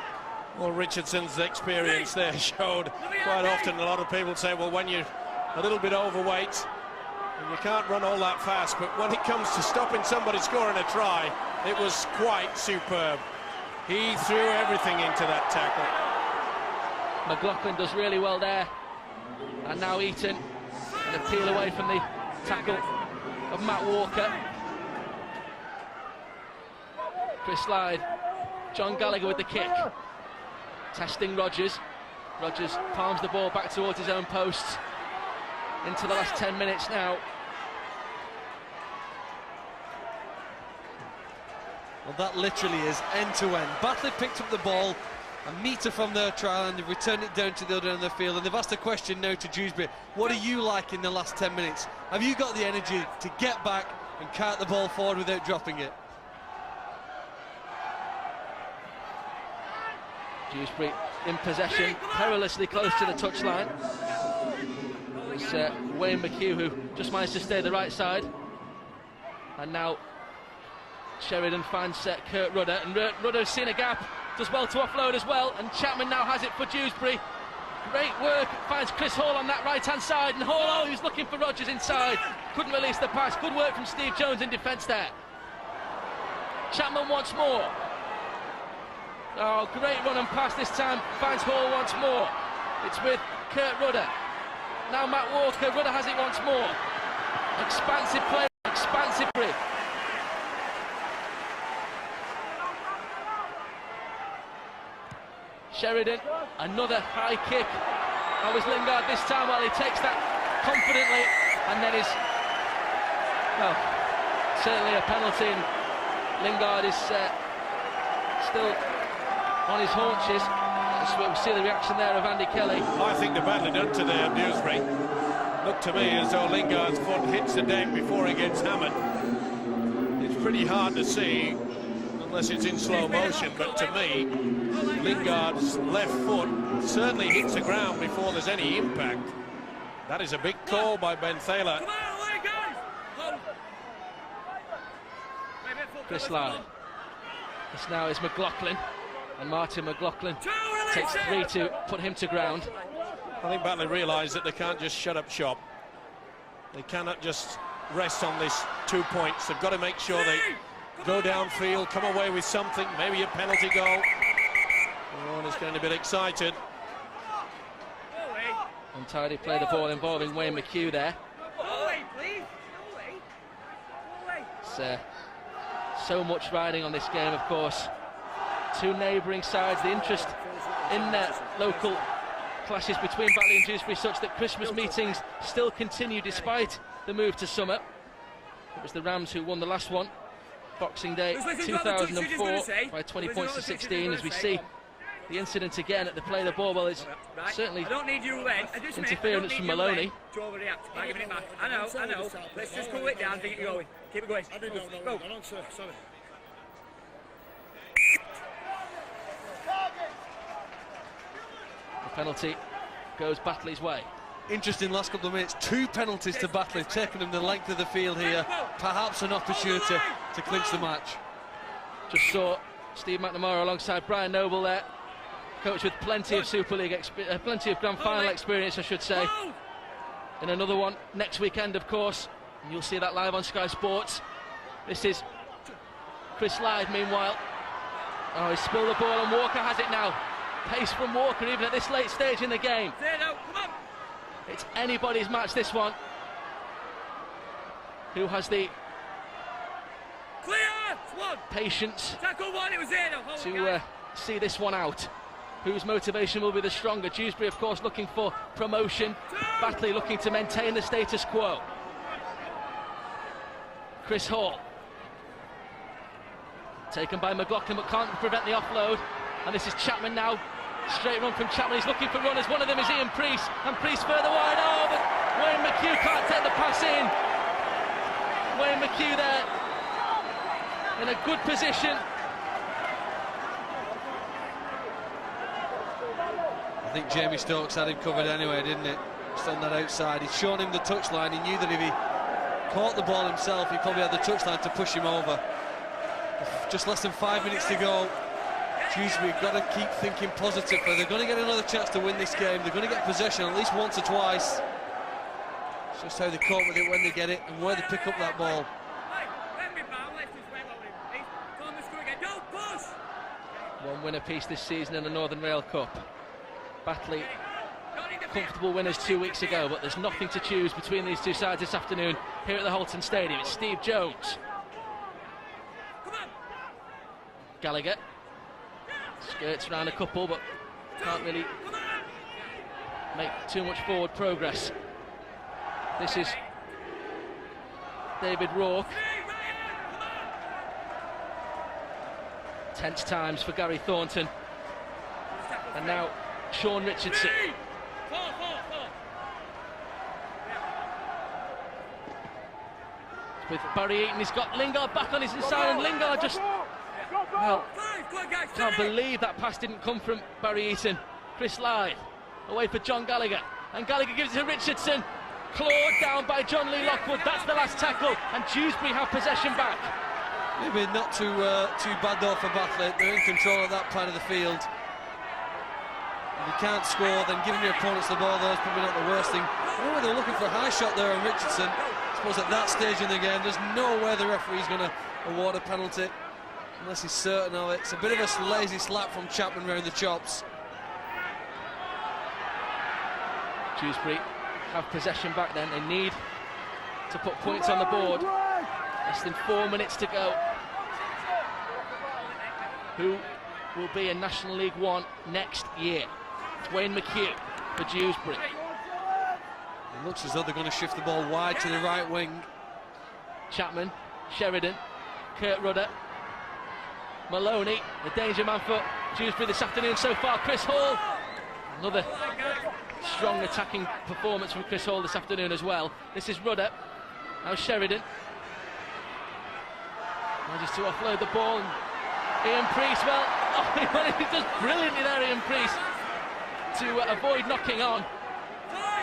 Well, Richardson's experience there showed quite often. A lot of people say, well, when you're a little bit overweight, and you can't run all that fast, but when it comes to stopping somebody scoring a try, it was quite superb. He threw everything into that tackle. McLaughlin does really well there, and now Eaton, and a peel away from the tackle of Matt Walker. Chris Lyde, John Gallagher with the kick, testing Rogers. Rogers palms the ball back towards his own posts. Into the last 10 minutes now. Well, that literally is end-to-end. Batley picked up the ball, a metre from their trial, and they've returned it down to the other end of the field. And they've asked a question now to Dewsbury. What are you like in the last 10 minutes? Have you got the energy to get back and cart the ball forward without dropping it? Dewsbury in possession, perilously close to the touchline. It's Wayne McHugh who just managed to stay the right side, and now Sheridan finds Kurt Rudder, and Rudder's seen a gap, does well to offload as well, and Chapman now has it for Dewsbury. Great work, finds Chris Hall on that right hand side, and Hall, who's looking for Rogers inside, couldn't release the pass. Good work from Steve Jones in defence there. Chapman once more. Oh, great run and pass this time, finds Hall once more. It's with Kurt Rudder. Now Matt Walker, Rudder has it once more. Expansive play, expansive grip. Sheridan, another high kick. That was Lingard this time. Well, he takes that confidently, and then is, well, certainly a penalty, and Lingard is still on his haunches. We'll see the reaction there of Andy Kelly. I think the badly done to there, Dewsbury. Looked to me as though Lingard's foot hits the deck before he gets hammered. It's pretty hard to see unless it's in slow motion, but to me, Lingard's left foot certainly hits the ground before there's any impact. That is a big call by Ben Thaler. Chris Lyde. This now is McLaughlin. And Martin McLaughlin takes 3 to put him to ground. I think Batley realise that they can't just shut up shop. They cannot just rest on this 2 points. They've got to make sure they go downfield, come away with something, maybe a penalty goal. Everyone is getting a bit excited. Untidy play the ball involving Wayne McHugh there. It's so much riding on this game, of course. 2 neighbouring sides, the interest in local clashes between Batley and Dewsbury such that Christmas meetings still continue despite the move to summer. It was the Rams who won the last one, Boxing Day 2004, by 20 points to 16, as we see the incident again at the play of the ball. Well, it's certainly interference from Maloney. I know. Let's just cool it down, keep it going. Keep it going. Go. Sorry. The penalty goes Batley's way. Interesting last couple of minutes. 2 penalties to Batley, taking them the length of the field here. Perhaps an opportunity to clinch the match. Just saw Steve McNamara alongside Brian Noble there. Coach with plenty of Super League plenty of Grand Final experience, I should say. In another one next weekend, of course. And you'll see that live on Sky Sports. This is Chris Lyde, meanwhile. Oh, he's spilled the ball and Walker has it now. Pace from Walker, even at this late stage in the game. It's anybody's match, this one. Who has the patience to see this one out? Whose motivation will be the stronger? Dewsbury, of course, looking for promotion. Batley looking to maintain the status quo. Chris Hall. Taken by McLaughlin, but can't prevent the offload. And this is Chapman now. Straight run from Chapman. He's looking for runners. One of them is Ian Priest. And Priest further wide. Oh, but Wayne McHugh can't take the pass in. Wayne McHugh there in a good position. I think Jamie Stokes had him covered anyway, didn't it? Just on that outside. He'd shown him the touchline. He knew that if he caught the ball himself, he probably had the touchline to push him over. Just less than 5 minutes to go. Dewsbury got to keep thinking positive. They're going to get another chance to win this game. They're going to get possession at least once or twice. It's just how they cope with it when they get it and where they pick up that ball. One win apiece this season in the Northern Rail Cup. Batley, comfortable winners 2 weeks ago, but there's nothing to choose between these two sides this afternoon here at the Holton Stadium. It's Steve Jones. Gallagher skirts around a couple, but can't really make too much forward progress. This is David Rourke. Tense times for Gary Thornton. And now Sean Richardson. With Barry Eaton, he's got Lingard back on his inside, and Lingard just... Well, can't believe that pass didn't come from Barry Eaton. Chris Lyde away for John Gallagher, and Gallagher gives it to Richardson. Clawed down by John Lee Lockwood. That's the last tackle, and Dewsbury have possession back. Maybe not too bad though for Batley. They're in control of that part of the field. If you can't score, then giving your opponents the ball there is probably not the worst thing. I don't know, they're looking for a high shot there on Richardson. I suppose at that stage in the game, there's no way the referee's going to award a penalty unless he's certain of it. It's a bit of a lazy slap from Chapman round the chops. Dewsbury have possession back then. They need to put points on the board. Less than 4 minutes to go. Who will be in National League One next year? It's Wayne McHugh for Dewsbury. It looks as though they're going to shift the ball wide to the right wing. Chapman, Sheridan, Kurt Rudder, Maloney, the danger man for Dewsbury this afternoon so far. Chris Hall, another strong attacking performance from Chris Hall this afternoon as well. This is Rudder, now Sheridan. Manages to offload the ball. Ian Priest, well, he does brilliantly there, Ian Priest, to avoid knocking on.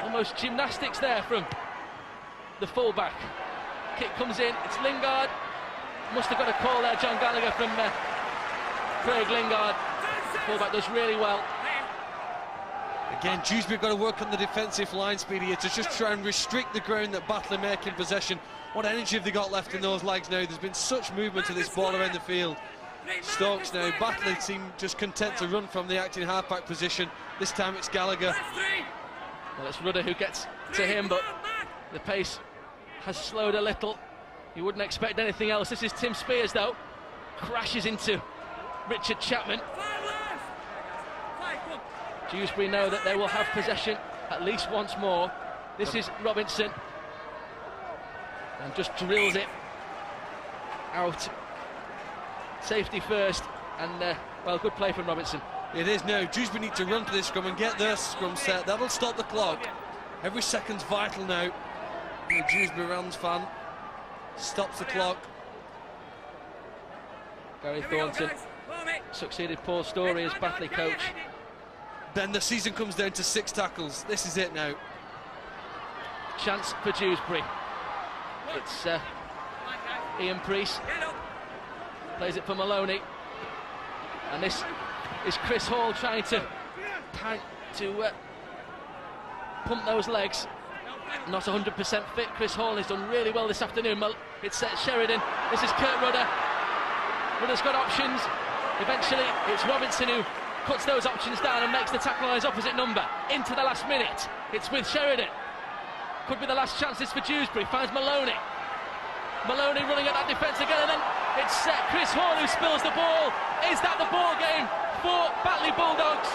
Almost gymnastics there from the fullback. Kick comes in, it's Lingard. Must have got a call there, John Gallagher, from Craig Lingard. Fullback does really well. Again, Dewsbury got to work on the defensive line speed here to just try and restrict the ground that Batley make in possession. What energy have they got left in those legs now? There's been such movement to this ball around the field. Stokes now, Batley seem just content to run from the acting halfback position. This time it's Gallagher. Well, it's Rudder who gets to him, but the pace has slowed a little. You wouldn't expect anything else. This is Tim Spears, though. Crashes into Richard Chapman. Dewsbury know that they will have possession at least once more. This is Robinson, and just drills it out. Safety first, and well, good play from Robinson. It is now. Dewsbury need to run to this scrum and get their scrum set. That'll stop the clock. Every second's vital now. The Dewsbury Rams fan stops the clock. Gary Thornton succeeded Paul Story as Batley coach. Then the season comes down to 6 tackles. This is it now. Chance for Dewsbury. It's Ian Priest. Plays it for Maloney. And this is Chris Hall trying to pump those legs. Not 100% fit. Chris Hall has done really well this afternoon. It's Sheridan. This is Kurt Rudder. Rudder's got options. Eventually, it's Robinson who cuts those options down and makes the tackle on his opposite number. Into the last minute. It's with Sheridan. Could be the last chances for Dewsbury. Finds Maloney. Maloney running at that defence again, and then it's Chris Hall who spills the ball. Is that the ball game for Batley Bulldogs?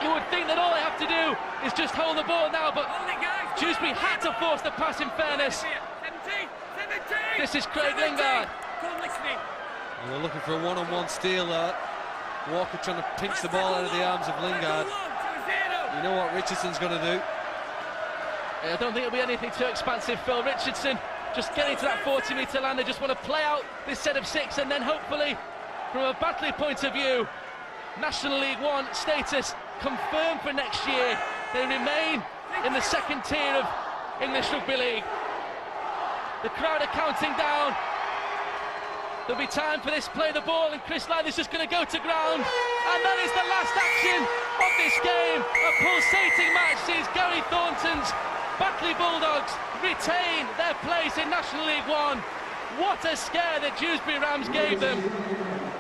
You would think that all they have to do is just hold the ball now, but Dewsbury had to force the pass in fairness. This is Craig Lingard. And they're looking for a one-on-one steal there. Walker trying to pinch the ball out of the arms of Lingard. You know what Richardson's going to do. I don't think it'll be anything too expansive. Phil Richardson just getting to that 40-metre line. They just want to play out this set of 6, and then hopefully, from a Batley point of view, National League 1 status confirmed for next year. They remain in the second tier of English Rugby League. The crowd are counting down. There'll be time for this, play the ball, and Chris Lythe is just going to go to ground. And that is the last action of this game. A pulsating match sees Gary Thornton's Batley Bulldogs retain their place in National League 1. What a scare the Dewsbury Rams gave them.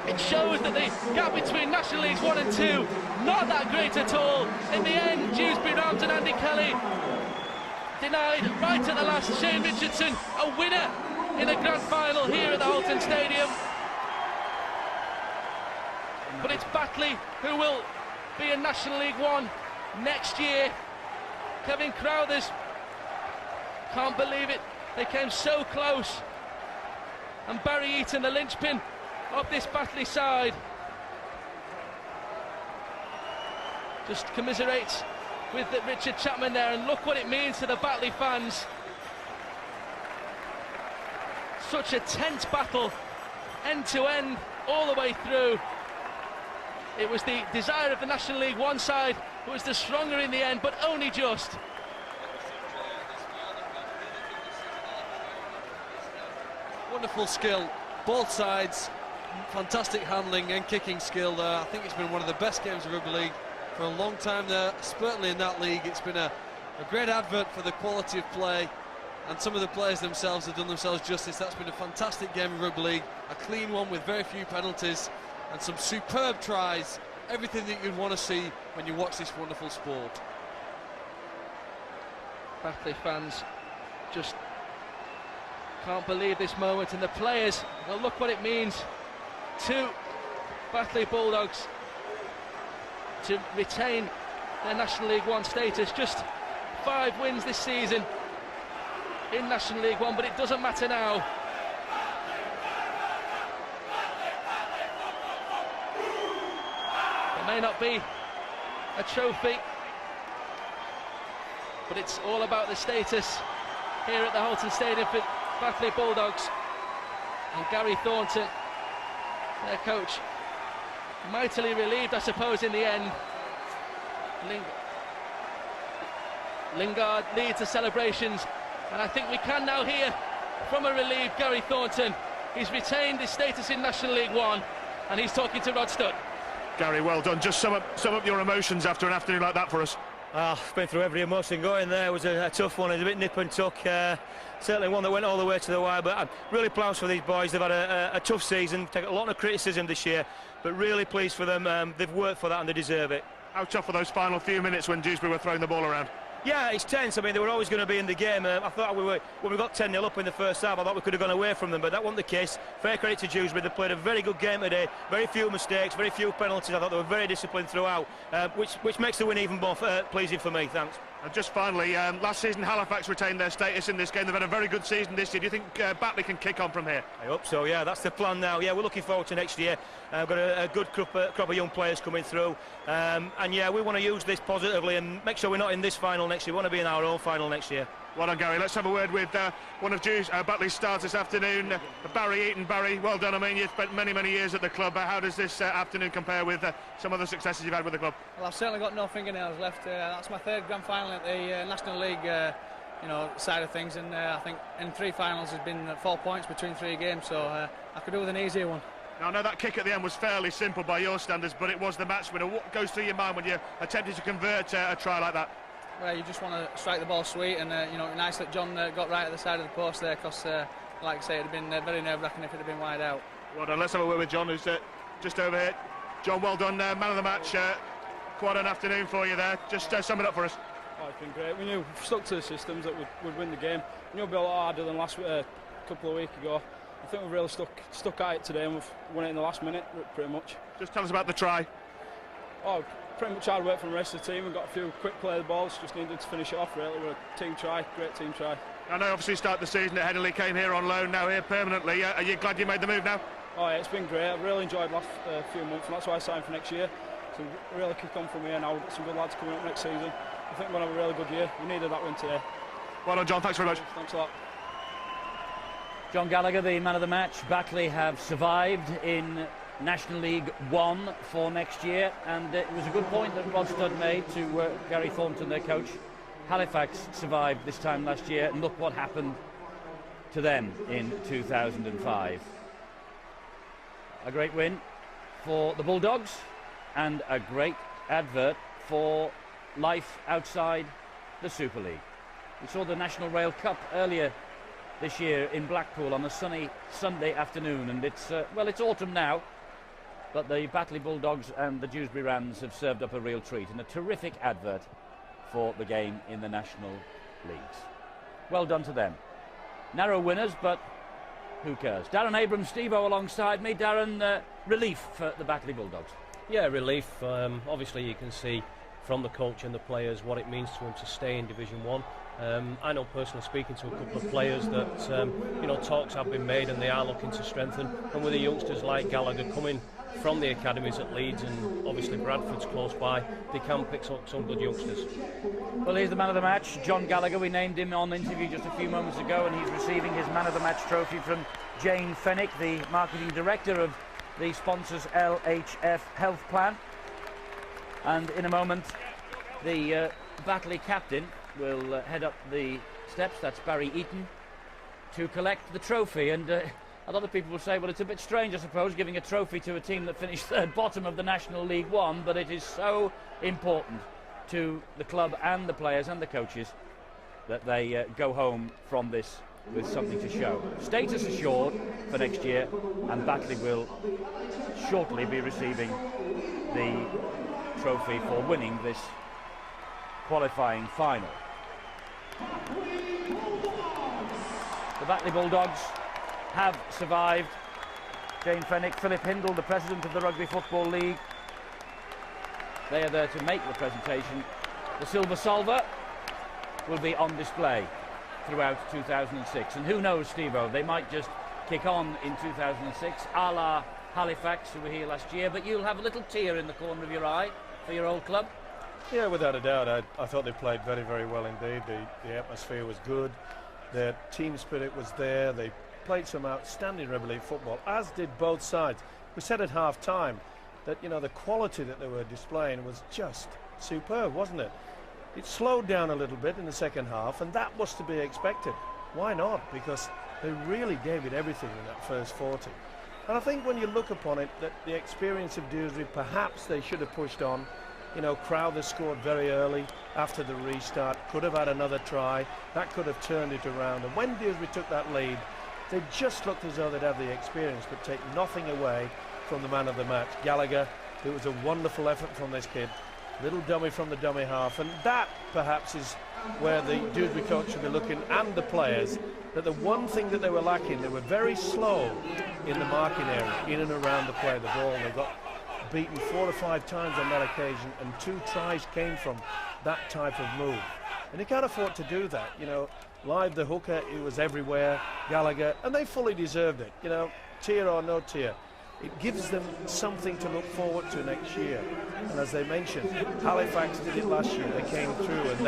It shows that the gap between National Leagues 1 and 2, not that great at all. In the end, Dewsbury Rams and Andy Kelly denied right at the last. Shane Richardson, a winner in the grand final here at the Halton Stadium. But it's Batley who will be in National League 1 next year. Kevin Crowthers can't believe it. They came so close. And Barry Eaton, the linchpin of this Batley side, just commiserates with Richard Chapman there, and look what it means to the Batley fans. Such a tense battle, end to end, all the way through. It was the desire of the National League 1 side who was the stronger in the end, but only just. Wonderful skill, both sides, fantastic handling and kicking skill there. I think it's been one of the best games of Rugby League for a long time there, certainly in that league. It's been a great advert for the quality of play, and some of the players themselves have done themselves justice. That's been a fantastic game of Rugby League, a clean one with very few penalties and some superb tries, everything that you'd want to see when you watch this wonderful sport. Batley fans just can't believe this moment, and the players, well, look what it means to Batley Bulldogs to retain their National League 1 status. Just 5 wins this season in National League 1, but it doesn't matter now. It may not be a trophy, but it's all about the status here at the Halton Stadium for Batley Bulldogs. And Gary Thornton, their coach, mightily relieved, I suppose, in the end. Lingard leads the celebrations, and I think we can now hear from a relieved Gary Thornton. He's retained his status in National League 1, and he's talking to Rod Studd. Gary, well done. Just sum up your emotions after an afternoon like that for us. I've been through every emotion going there. It was a tough one. It was a bit nip and tuck. Certainly one that went all the way to the wire. But I'm really pleased for these boys. They've had a tough season, taken a lot of criticism this year, but really pleased for them. They've worked for that and they deserve it. How tough were those final few minutes when Dewsbury were throwing the ball around? Yeah, it's tense. I mean, they were always going to be in the game. I thought when we got 10-0 up in the first half, I thought we could have gone away from them, but that wasn't the case. Fair credit to Dewsbury. They played a very good game today. Very few mistakes, very few penalties. I thought they were very disciplined throughout, which makes the win even more pleasing for me. Thanks. And just finally, last season Halifax retained their status in this game. They've had a very good season this year. Do you think Batley can kick on from here? I hope so, yeah. That's the plan now. Yeah, we're looking forward to next year. We've got a good crop of young players coming through. And yeah, we want to use this positively and make sure we're not in this final next year. We want to be in our own final next year. Well done, Gary. Let's have a word with one of Batley's stars this afternoon, Barry Eaton. Barry, well done. I mean, you've spent many, many years at the club. How does this afternoon compare with some of the successes you've had with the club? Well, I've certainly got no fingernails left. That's my third grand final at the National League side of things, and I think in 3 finals has been 4 points between 3 games, so I could do with an easier one. Now, I know that kick at the end was fairly simple by your standards, but it was the match winner. What goes through your mind when you're attempting to convert a try like that? Well, you just want to strike the ball sweet, and nice that John got right at the side of the post there, because, like I say, it would have been very nerve-wracking if it had been wide out. Well done. Let's have a word with John, who's just over here. John, well done, man of the match. Quite an afternoon for you there. Just sum it up for us. Oh, it's been great. We knew, if we stuck to the systems, that we'd win the game. We knew it'd be a lot harder than last couple of weeks ago. I think we've really stuck at it today, and we've won it in the last minute, pretty much. Just tell us about the try. Oh, pretty much hard work from the rest of the team. We've got a few quick play the balls, just needed to finish it off, really. We're a team try, great team try. I know, obviously, start the season at Headingley, came here on loan, now here permanently. Are you glad you made the move now? Oh, yeah, it's been great. I've really enjoyed the last few months, and that's why I signed for next year. So really kick on from here now. We've got some good lads coming up next season. I think we're going to have a really good year. We needed that win today. Well done, John. Thanks very much. Thanks a lot. John Gallagher, the man of the match. Batley have survived in National League 1 for next year, and it was a good point that Rod Studd made to Gary Thornton, their coach. Halifax survived this time last year, and look what happened to them in 2005. A great win for the Bulldogs, and a great advert for life outside the Super League. We saw the National Rail Cup earlier this year in Blackpool on a sunny Sunday afternoon, and it's autumn now, but the Batley Bulldogs and the Dewsbury Rams have served up a real treat, and a terrific advert for the game in the National Leagues. Well done to them. Narrow winners, but who cares? Darren Abrams, Steve-O alongside me. Darren, relief for the Batley Bulldogs. Yeah, relief. Obviously you can see from the coach and the players what it means to them to stay in Division 1. I know personally, speaking to a couple of players, that talks have been made and they are looking to strengthen, and with the youngsters like Gallagher coming from the academies at Leeds, and obviously Bradford's close by, they can pick up some good youngsters. Well, here's the man of the match, John Gallagher. We named him on interview just a few moments ago, and he's receiving his man of the match trophy from Jane Fennick, the marketing director of the sponsors LHF Health Plan. And in a moment, the Batley captain will head up the steps, that's Barry Eaton, to collect the trophy. And a lot of people will say, well, it's a bit strange, I suppose, giving a trophy to a team that finished third bottom of the National League 1, but it is so important to the club and the players and the coaches that they go home from this with something to show. Status assured for next year, and Batley will shortly be receiving the trophy for winning this qualifying final. The Batley Bulldogs have survived. Jane Fennick, Philip Hindle, the president of the Rugby Football League, they are there to make the presentation. The Silver Solver will be on display throughout 2006, and who knows, Steve-O, they might just kick on in 2006 a la Halifax, who were here last year, but you'll have a little tear in the corner of your eye for your old club. Yeah, without a doubt. I thought they played very, very well indeed. The atmosphere was good. Their team spirit was there. They played some outstanding rugby league football, as did both sides. We said at half-time that, the quality that they were displaying was just superb, wasn't it? It slowed down a little bit in the second half, and that was to be expected. Why not? Because they really gave it everything in that first 40. And I think when you look upon it, that the experience of Dewsbury, perhaps they should have pushed on. You know, Crowther scored very early after the restart, could have had another try, that could have turned it around. And when Dewsbury took that lead, they just looked as though they'd have the experience, but take nothing away from the man of the match, Gallagher. It was a wonderful effort from this kid, little dummy from the dummy half, and that perhaps is where the Dewsbury coach should be looking, and the players, that the one thing that they were lacking, they were very slow in the marking area, in and around the play of the ball. They got beaten 4 or 5 times on that occasion, and 2 tries came from that type of move. And you can't afford to do that. You know, Live, the hooker, he was everywhere, Gallagher, and they fully deserved it. You know, tier or no tier, it gives them something to look forward to next year. And as they mentioned, Halifax did it last year. They came through and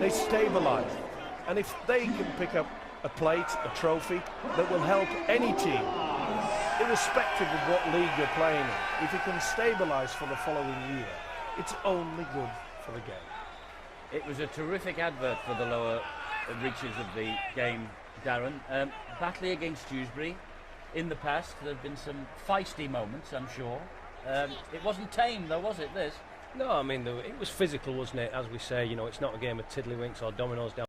they stabilised. And if they can pick up a plate, a trophy, that will help any team, irrespective of what league you're playing in, if you can stabilise for the following year, it's only good for the game. It was a terrific advert for the lower reaches of the game, Darren. Batley against Dewsbury. In the past, there have been some feisty moments, I'm sure. It wasn't tame, though, was it, this? No, I mean, it was physical, wasn't it? As we say, you know, it's not a game of tiddlywinks or dominoes down